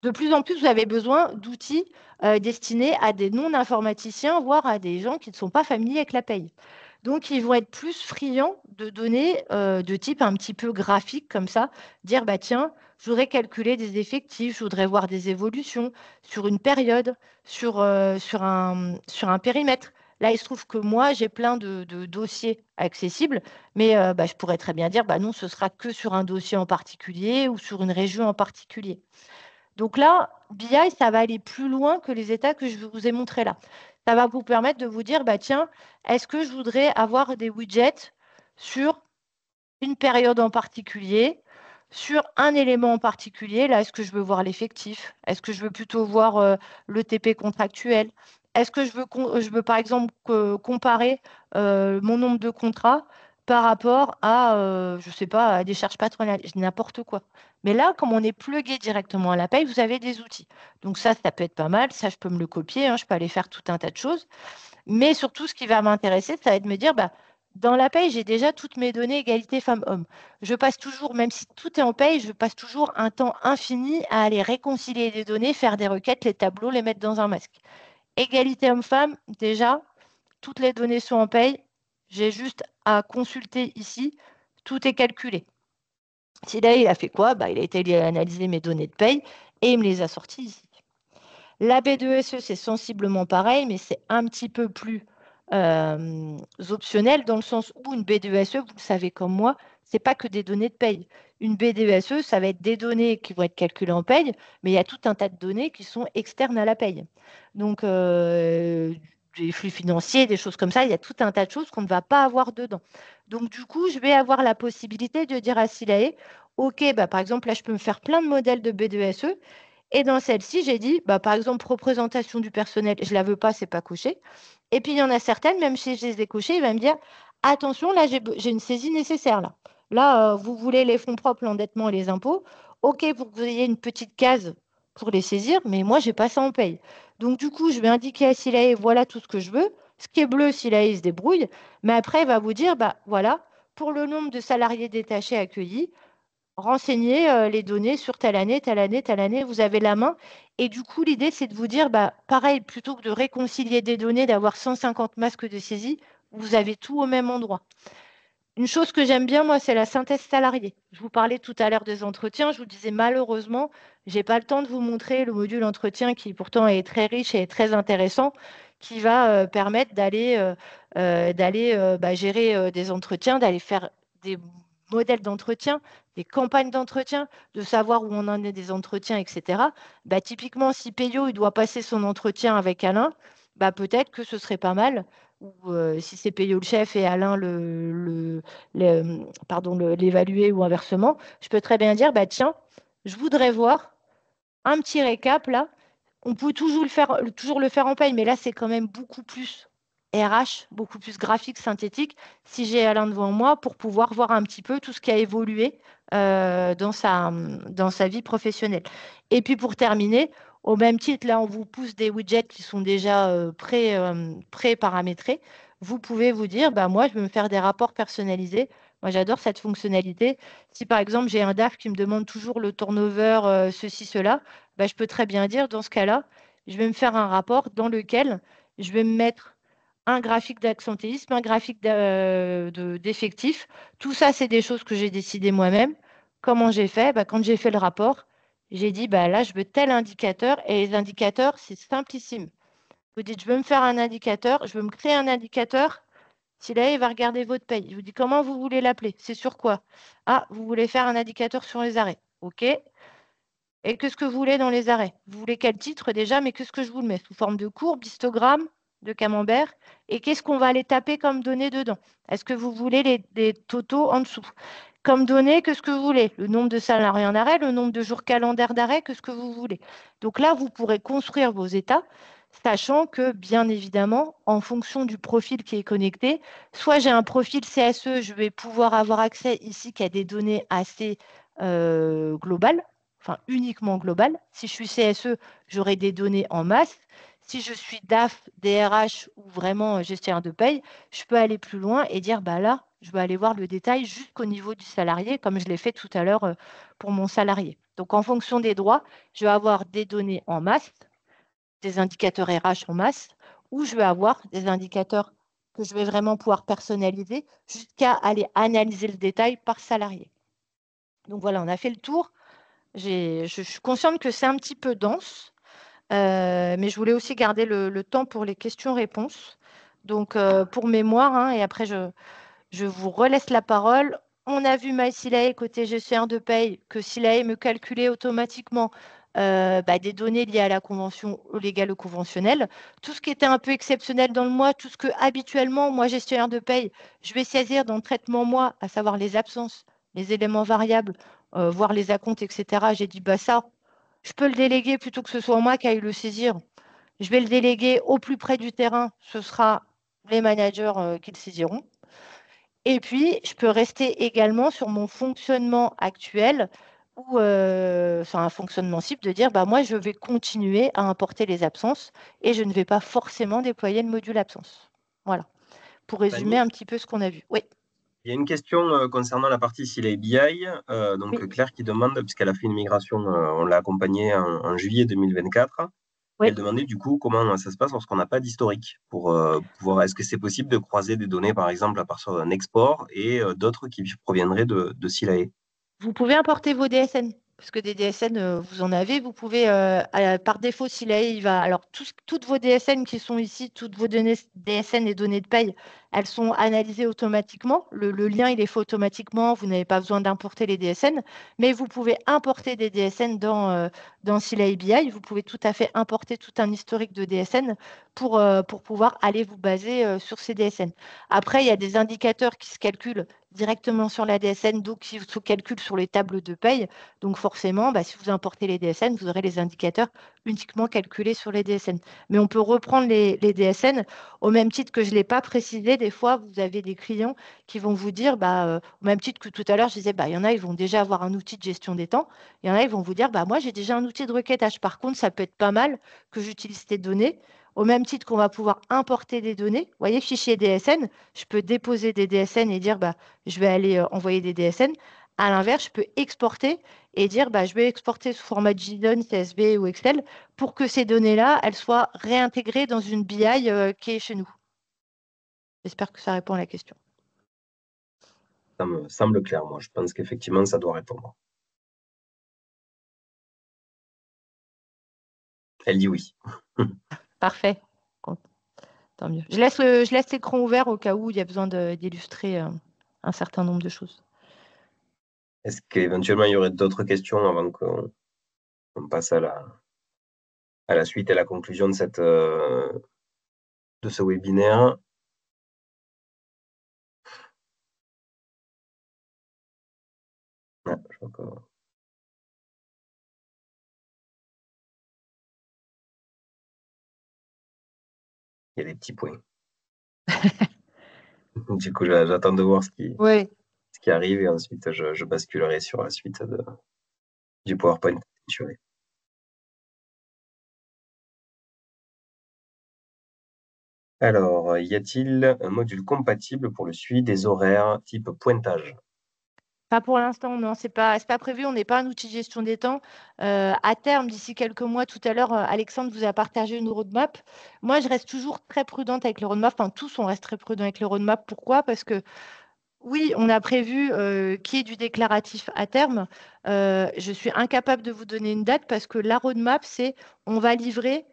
B: De plus en plus, vous avez besoin d'outils destinés à des non-informaticiens, voire à des gens qui ne sont pas familiers avec la paye. Donc, ils vont être plus friands de données de type un petit peu graphique comme ça, dire, bah, tiens, je voudrais calculer des effectifs, je voudrais voir des évolutions sur une période, sur un périmètre. Là, il se trouve que moi, j'ai plein de dossiers accessibles, mais bah, je pourrais très bien dire, bah, non, ce sera que sur un dossier en particulier ou sur une région en particulier. Donc là, BI, ça va aller plus loin que les états que je vous ai montrés là. Ça va vous permettre de vous dire, bah, tiens, est-ce que je voudrais avoir des widgets sur une période en particulier, sur un élément en particulier? Là, est-ce que je veux voir l'effectif? Est-ce que je veux plutôt voir le TP contractuel? Est-ce que je veux par exemple comparer mon nombre de contrats par rapport à, je ne sais pas, à des charges patronales, n'importe quoi. Mais là, comme on est plugué directement à la paye, vous avez des outils. Donc ça peut être pas mal. Ça, je peux me le copier, hein, je peux aller faire tout un tas de choses. Mais surtout, ce qui va m'intéresser, ça va être de me dire, bah, dans la paye, j'ai déjà toutes mes données égalité femmes-hommes. Je passe toujours, même si tout est en paye, je passe toujours un temps infini à aller réconcilier des données, faire des requêtes, les tableaux, les mettre dans un masque. Égalité homme-femme, déjà, toutes les données sont en paye. J'ai juste à consulter ici. Tout est calculé. Si là, il a fait quoi? Bah, il a été analyser mes données de paye et il me les a sorties ici. La B2SE, c'est sensiblement pareil, mais c'est un petit peu plus optionnel dans le sens où une B2SE, vous le savez comme moi, ce n'est pas que des données de paye. Une B2SE, ça va être des données qui vont être calculées en paye, mais il y a tout un tas de données qui sont externes à la paye. Donc, des flux financiers, des choses comme ça, il y a tout un tas de choses qu'on ne va pas avoir dedans. Donc, du coup, je vais avoir la possibilité de dire à Silae, OK, bah, par exemple, là, je peux me faire plein de modèles de B2SE. Et dans celle-ci, j'ai dit, bah, par exemple, représentation du personnel, je ne la veux pas, c'est pas coché. Et puis, il y en a certaines, même si je les ai cochées, il va me dire, attention, là, j'ai une saisie nécessaire. Là, vous voulez les fonds propres, l'endettement et les impôts. OK, pour que vous ayez une petite case pour les saisir, mais moi, je n'ai pas ça en paye. Donc, du coup, je vais indiquer à Silae, voilà tout ce que je veux. Ce qui est bleu, Silae se débrouille. Mais après, il va vous dire, bah, voilà, pour le nombre de salariés détachés accueillis, renseigner les données sur telle année, telle année, telle année, vous avez la main. Et du coup, l'idée, c'est de vous dire, bah, pareil, plutôt que de réconcilier des données, d'avoir 150 masques de saisie, vous avez tout au même endroit. Une chose que j'aime bien, moi, c'est la synthèse salariée. Je vous parlais tout à l'heure des entretiens. Je vous disais, malheureusement, je n'ai pas le temps de vous montrer le module entretien qui, pourtant, est très riche et très intéressant, qui va permettre d'aller bah, gérer des entretiens, d'aller faire des modèles d'entretien, des campagnes d'entretien, de savoir où on en est des entretiens, etc. Bah, typiquement, si Peyo il doit passer son entretien avec Alain, bah, peut-être que ce serait pas mal ou si c'est Peyo le chef et Alain l'évaluer ou inversement, je peux très bien dire, bah, tiens, je voudrais voir un petit récap là. On peut toujours le faire en paye, mais là, c'est quand même beaucoup plus RH, beaucoup plus graphique, synthétique, si j'ai Alain devant moi, pour pouvoir voir un petit peu tout ce qui a évolué dans sa vie professionnelle. Et puis, pour terminer, au même titre, là, on vous pousse des widgets qui sont déjà pré-paramétrés. Vous pouvez vous dire, bah, moi, je veux me faire des rapports personnalisés. Moi, j'adore cette fonctionnalité. Si, par exemple, j'ai un DAF qui me demande toujours le turnover, ceci, cela, bah, je peux très bien dire, dans ce cas-là, je vais me faire un rapport dans lequel je vais me mettre un graphique d'accentéisme, un graphique d'effectifs. Tout ça, c'est des choses que j'ai décidées moi-même. Comment j'ai fait? Bah, quand j'ai fait le rapport, j'ai dit, bah, là, je veux tel indicateur. Et les indicateurs, c'est simplissime. Vous dites, je veux me faire un indicateur, je veux me créer un indicateur. Si là, il va regarder votre paye. Je vous dis, comment vous voulez l'appeler? C'est sur quoi? Ah, vous voulez faire un indicateur sur les arrêts. OK. Et qu'est-ce que vous voulez dans les arrêts? Vous voulez quel titre déjà, mais qu'est-ce que je vous le mets? Sous forme de courbe, d'histogramme, de camembert? Et qu'est-ce qu'on va aller taper comme données dedans? Est-ce que vous voulez les totaux en dessous? Comme données, qu'est-ce que vous voulez? Le nombre de salariés en arrêt, le nombre de jours calendaires d'arrêt, qu'est-ce que vous voulez? Donc là, vous pourrez construire vos états, sachant que, bien évidemment, en fonction du profil qui est connecté, soit j'ai un profil CSE, je vais pouvoir avoir accès ici qu'à des données assez globales, enfin uniquement global. Si je suis CSE, j'aurai des données en masse. Si je suis DAF, DRH ou vraiment gestionnaire de paye, je peux aller plus loin et dire, bah là, je vais aller voir le détail jusqu'au niveau du salarié, comme je l'ai fait tout à l'heure pour mon salarié. Donc, en fonction des droits, je vais avoir des données en masse, des indicateurs RH en masse, ou je vais avoir des indicateurs que je vais vraiment pouvoir personnaliser jusqu'à aller analyser le détail par salarié. Donc voilà, on a fait le tour. Je suis consciente que c'est un petit peu dense, mais je voulais aussi garder le temps pour les questions-réponses. Donc, pour mémoire, hein, et après, je vous relaisse la parole. On a vu MySilae côté gestionnaire de paye, que Silae me calculait automatiquement bah, des données liées à la convention légale ou conventionnelle. Tout ce qui était un peu exceptionnel dans le mois, tout ce que habituellement, moi, gestionnaire de paye, je vais saisir dans le traitement mois, à savoir les absences, les éléments variables, voir les acomptes, etc. J'ai dit, bah ça, je peux le déléguer plutôt que ce soit moi qui aille le saisir. Je vais le déléguer au plus près du terrain. Ce sera les managers qui le saisiront. Et puis, je peux rester également sur mon fonctionnement actuel ou sur un fonctionnement cible de dire, bah, moi, je vais continuer à importer les absences et je ne vais pas forcément déployer le module absence. Voilà, pour résumer
A: Fanny,
B: un petit peu ce qu'on a vu. Oui,
A: il y a une question concernant la partie Silay BI.
B: oui,
A: Donc Claire qui demande, puisqu'elle a fait une migration, on l'a accompagnée en juillet 2024.
B: oui.
A: Elle demandait du coup comment ça se passe lorsqu'on n'a pas d'historique pour pouvoir. Est-ce que c'est possible de croiser des données, par exemple, à partir d'un export et d'autres qui proviendraient de Silae?
B: Vous pouvez importer vos DSN, parce que des DSN, vous en avez. Vous pouvez, par défaut, si là, il va. Alors, toutes vos DSN qui sont ici, toutes vos données DSN et données de paye, elles sont analysées automatiquement. Le lien, il est fait automatiquement. Vous n'avez pas besoin d'importer les DSN, mais vous pouvez importer des DSN dans Sila BI. Vous pouvez tout à fait importer tout un historique de DSN pour pouvoir aller vous baser sur ces DSN. Après, il y a des indicateurs qui se calculent directement sur la DSN, donc qui se calculent sur les tables de paye. Donc forcément, bah, si vous importez les DSN, vous aurez les indicateurs uniquement calculés sur les DSN. Mais on peut reprendre les DSN au même titre que je ne l'ai pas précisé. Des fois, vous avez des clients qui vont vous dire, bah, au même titre que tout à l'heure, je disais, bah, il y en a, ils vont déjà avoir un outil de gestion des temps. Il y en a, ils vont vous dire, bah, moi, j'ai déjà un outil de requêtage. Par contre, ça peut être pas mal que j'utilise tes données. Au même titre qu'on va pouvoir importer des données. Vous voyez, fichier DSN, je peux déposer des DSN et dire, bah, je vais aller envoyer des DSN. À l'inverse, je peux exporter et dire, bah, je vais exporter sous format JSON, CSV ou Excel pour que ces données-là, elles soient réintégrées dans une BI qui est chez nous. J'espère que ça répond à la question.
A: Ça me semble clair, moi. Je pense qu'effectivement, ça doit répondre. Elle dit oui.
B: Parfait. Bon, tant mieux. Je laisse l'écran ouvert au cas où il y a besoin d'illustrer un certain nombre de choses.
A: Est-ce qu'éventuellement, il y aurait d'autres questions avant qu'on passe à la suite et la conclusion de ce webinaire? Ah, je vois il y a des petits points. Du coup, j'attends de voir
B: Oui.
A: ce qui arrive et ensuite je basculerai sur la suite du PowerPoint. Alors, y a-t-il un module compatible pour le suivi des horaires type pointage?
B: Pas pour l'instant, non, c'est pas prévu. On n'est pas un outil de gestion des temps. À terme, d'ici quelques mois, tout à l'heure, Alexandre vous a partagé une roadmap. Moi, je reste toujours très prudente avec les roadmaps. Enfin, tous, on reste très prudents avec les roadmaps. Pourquoi? Parce que oui, on a prévu qu'il y ait du déclaratif à terme. Je suis incapable de vous donner une date parce que la roadmap, c'est on va livrer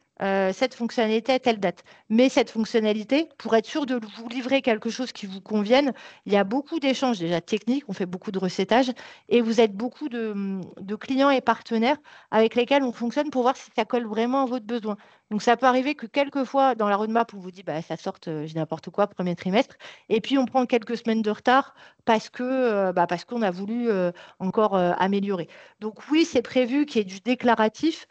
B: cette fonctionnalité à telle date. Mais cette fonctionnalité, pour être sûr de vous livrer quelque chose qui vous convienne, il y a beaucoup d'échanges déjà techniques, on fait beaucoup de recettage et vous êtes beaucoup de clients et partenaires avec lesquels on fonctionne pour voir si ça colle vraiment à votre besoin. Donc ça peut arriver que quelquefois dans la roadmap, on vous dit bah, ça sorte, je dis n'importe quoi, premier trimestre. Et puis, on prend quelques semaines de retard parce qu'on a voulu encore améliorer. Donc, oui, c'est prévu qu'il y ait du déclaratif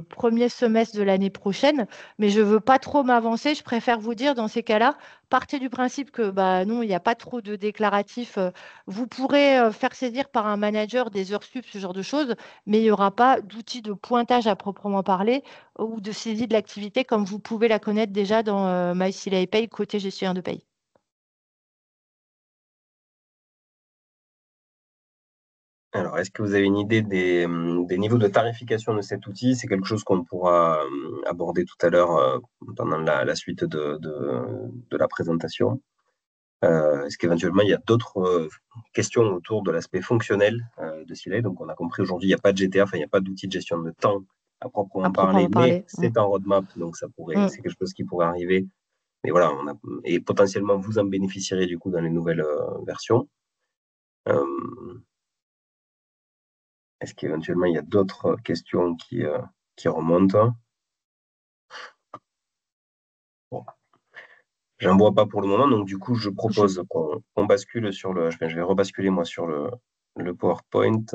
B: premier semestre de l'année prochaine, mais je ne veux pas trop m'avancer. Je préfère vous dire, dans ces cas-là, partez du principe que bah, non, il n'y a pas trop de déclaratif. Vous pourrez faire saisir par un manager des heures sup, ce genre de choses, mais il n'y aura pas d'outil de pointage à proprement parler ou de saisie de l'activité comme vous pouvez la connaître déjà dans MySilae Pay côté gestionnaire de paye.
A: Alors, est-ce que vous avez une idée des niveaux de tarification de cet outil? C'est quelque chose qu'on pourra aborder tout à l'heure pendant la suite de la présentation. Est-ce qu'éventuellement, il y a d'autres questions autour de l'aspect fonctionnel de Silay? Donc, on a compris aujourd'hui, il n'y a pas de GTA, enfin, il n'y a pas d'outil de gestion de temps à
B: À
A: proprement parler,
B: proprement
A: mais
B: parler.
A: c'est un roadmap, donc
B: Mm.
A: c'est quelque chose qui pourrait arriver. Mais voilà, et potentiellement, vous en bénéficierez du coup dans les nouvelles versions. Euh, Est-ce qu'éventuellement, il y a d'autres questions qui remontent? Bon, j'en vois pas pour le moment, donc du coup, je
B: Je-
A: propose qu'on bascule sur je vais rebasculer moi sur le PowerPoint.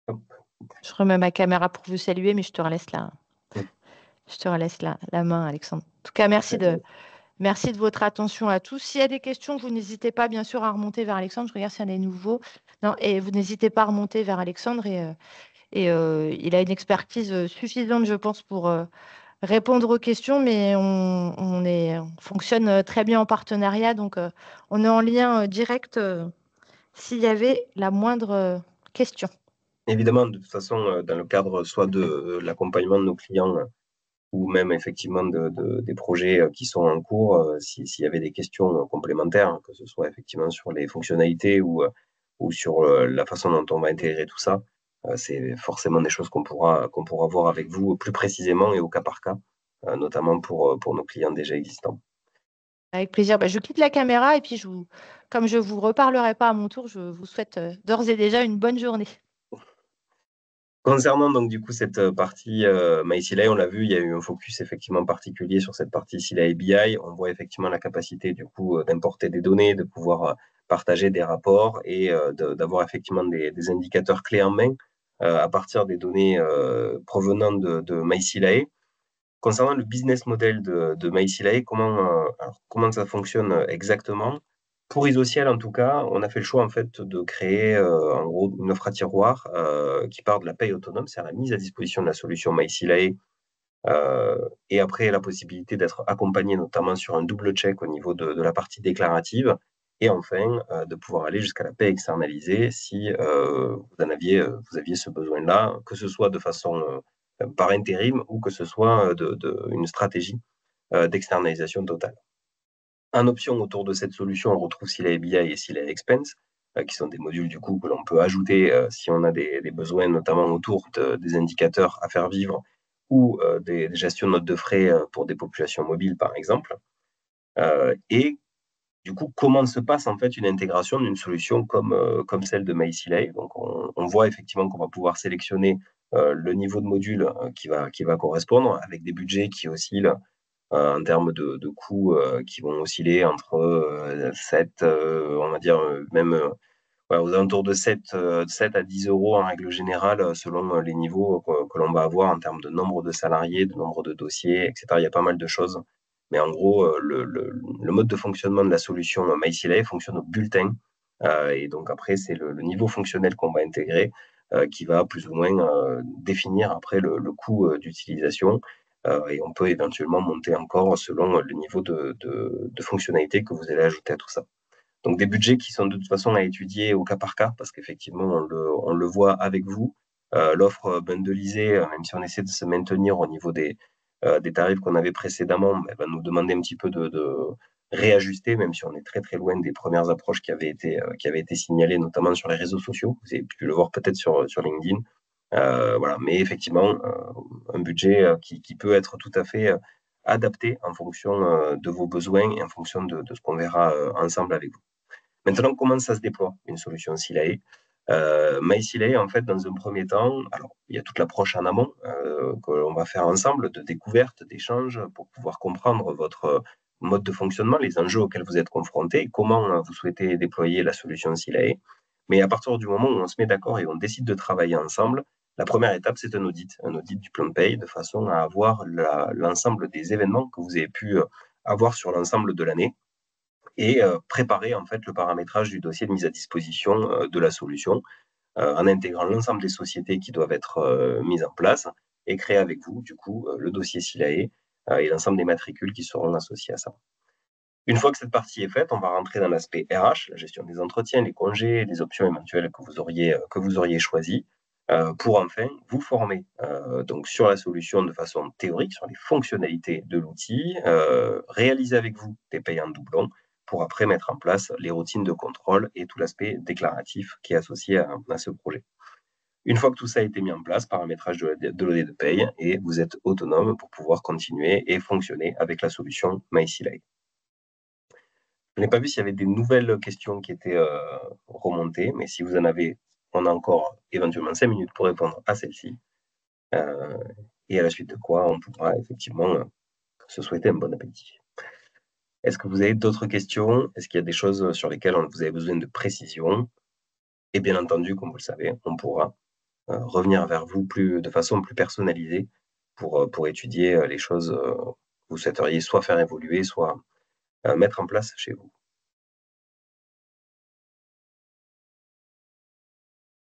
A: Hop,
B: Je remets ma caméra pour vous saluer, mais je te laisse là. Je te relaisse la main, Alexandre. En tout cas,
A: Très bien.
B: merci de votre attention à tous. S'il y a des questions, vous n'hésitez pas, bien sûr, à remonter vers Alexandre. Je regarde s'il y en a des nouveaux. Non, et vous n'hésitez pas à remonter vers Alexandre. Il a une expertise suffisante, je pense, pour répondre aux questions. Mais on fonctionne très bien en partenariat. Donc, on est en lien direct s'il y avait la moindre question.
A: Évidemment, de toute façon, dans le cadre soit de l'accompagnement de nos clients ou même effectivement des projets qui sont en cours, s'il y avait des questions complémentaires, hein, que ce soit effectivement sur les fonctionnalités ou sur la façon dont on va intégrer tout ça, c'est forcément des choses qu'on pourra voir avec vous plus précisément et au cas par cas, notamment pour nos clients déjà existants.
B: Avec plaisir. Bah, je quitte la caméra et puis comme je ne vous reparlerai pas à mon tour, je vous souhaite d'ores et déjà une bonne journée.
A: Concernant donc du coup cette partie MyCLI, on l'a vu, il y a eu un focus effectivement particulier sur cette partie CLI BI. On voit effectivement la capacité du coup d'importer des données, de pouvoir partager des rapports et d'avoir effectivement des indicateurs clés en main à partir des données provenant de MyCLI. Concernant le business model de MyCLI, comment ça fonctionne exactement? Pour Isociel, en tout cas, on a fait le choix en fait de créer en gros une offre à tiroir qui part de la paye autonome, c'est-à-dire la mise à disposition de la solution MyCLI et après la possibilité d'être accompagné notamment sur un double check au niveau de la partie déclarative et enfin de pouvoir aller jusqu'à la paie externalisée si vous aviez ce besoin-là, que ce soit de façon par intérim ou que ce soit une stratégie d'externalisation totale. En option autour de cette solution, on retrouve CLI BI et CLI Expense, qui sont des modules du coup que l'on peut ajouter si on a des besoins, notamment autour des indicateurs à faire vivre ou des gestions de notes de frais pour des populations mobiles, par exemple. Et du coup, comment se passe en fait une intégration d'une solution comme celle de MyCLI? Donc, on voit effectivement qu'on va pouvoir sélectionner le niveau de module qui va correspondre avec des budgets qui oscillent en termes de coûts qui vont osciller entre 7, on va dire même ouais, aux alentours de 7 à 10 euros en règle générale, selon les niveaux que l'on va avoir en termes de nombre de salariés, de nombre de dossiers, etc. Il y a pas mal de choses. Mais en gros, le mode de fonctionnement de la solution MyCLI fonctionne au bulletin. Et donc après, c'est le niveau fonctionnel qu'on va intégrer qui va plus ou moins définir après le coût d'utilisation. Et on peut éventuellement monter encore selon le niveau de fonctionnalité que vous allez ajouter à tout ça. Donc des budgets qui sont de toute façon à étudier au cas par cas, parce qu'effectivement, on le voit avec vous. L'offre bundleisée, même si on essaie de se maintenir au niveau des tarifs qu'on avait précédemment, elle va nous demander un petit peu de réajuster, même si on est très très loin des premières approches qui avaient été signalées, notamment sur les réseaux sociaux. Vous avez pu le voir peut-être sur LinkedIn. Voilà. Mais effectivement, un budget qui peut être tout à fait adapté en fonction de vos besoins et en fonction de ce qu'on verra ensemble avec vous. Maintenant, comment ça se déploie une solution SILAE? MySILAE, en fait, dans un premier temps, alors il y a toute l'approche en amont que l'on va faire ensemble de découverte, d'échange pour pouvoir comprendre votre mode de fonctionnement, les enjeux auxquels vous êtes confrontés, comment vous souhaitez déployer la solution SILAE. Mais à partir du moment où on se met d'accord et on décide de travailler ensemble, la première étape, c'est un audit du plan de paye, de façon à avoir l'ensemble des événements que vous avez pu avoir sur l'ensemble de l'année et préparer en fait le paramétrage du dossier de mise à disposition de la solution en intégrant l'ensemble des sociétés qui doivent être mises en place et créer avec vous du coup le dossier SILAE et l'ensemble des matricules qui seront associées à ça. Une fois que cette partie est faite, on va rentrer dans l'aspect RH, la gestion des entretiens, les congés, les options éventuelles que vous auriez choisies, pour enfin vous former donc sur la solution de façon théorique, sur les fonctionnalités de l'outil, réaliser avec vous des payes en doublon, pour après mettre en place les routines de contrôle et tout l'aspect déclaratif qui est associé à ce projet. Une fois que tout ça a été mis en place, paramétrage de l'OD de paye, et vous êtes autonome pour pouvoir continuer et fonctionner avec la solution MyCLI. Je n'ai pas vu s'il y avait des nouvelles questions qui étaient remontées, mais si vous en avez, on a encore éventuellement 5 minutes pour répondre à celle-ci. Et à la suite de quoi, on pourra effectivement se souhaiter un bon appétit. Est-ce que vous avez d'autres questions? Est-ce qu'il y a des choses sur lesquelles vous avez besoin de précision? Et bien entendu, comme vous le savez, on pourra revenir vers vous de façon plus personnalisée pour étudier les choses que vous souhaiteriez soit faire évoluer, soit mettre en place chez vous.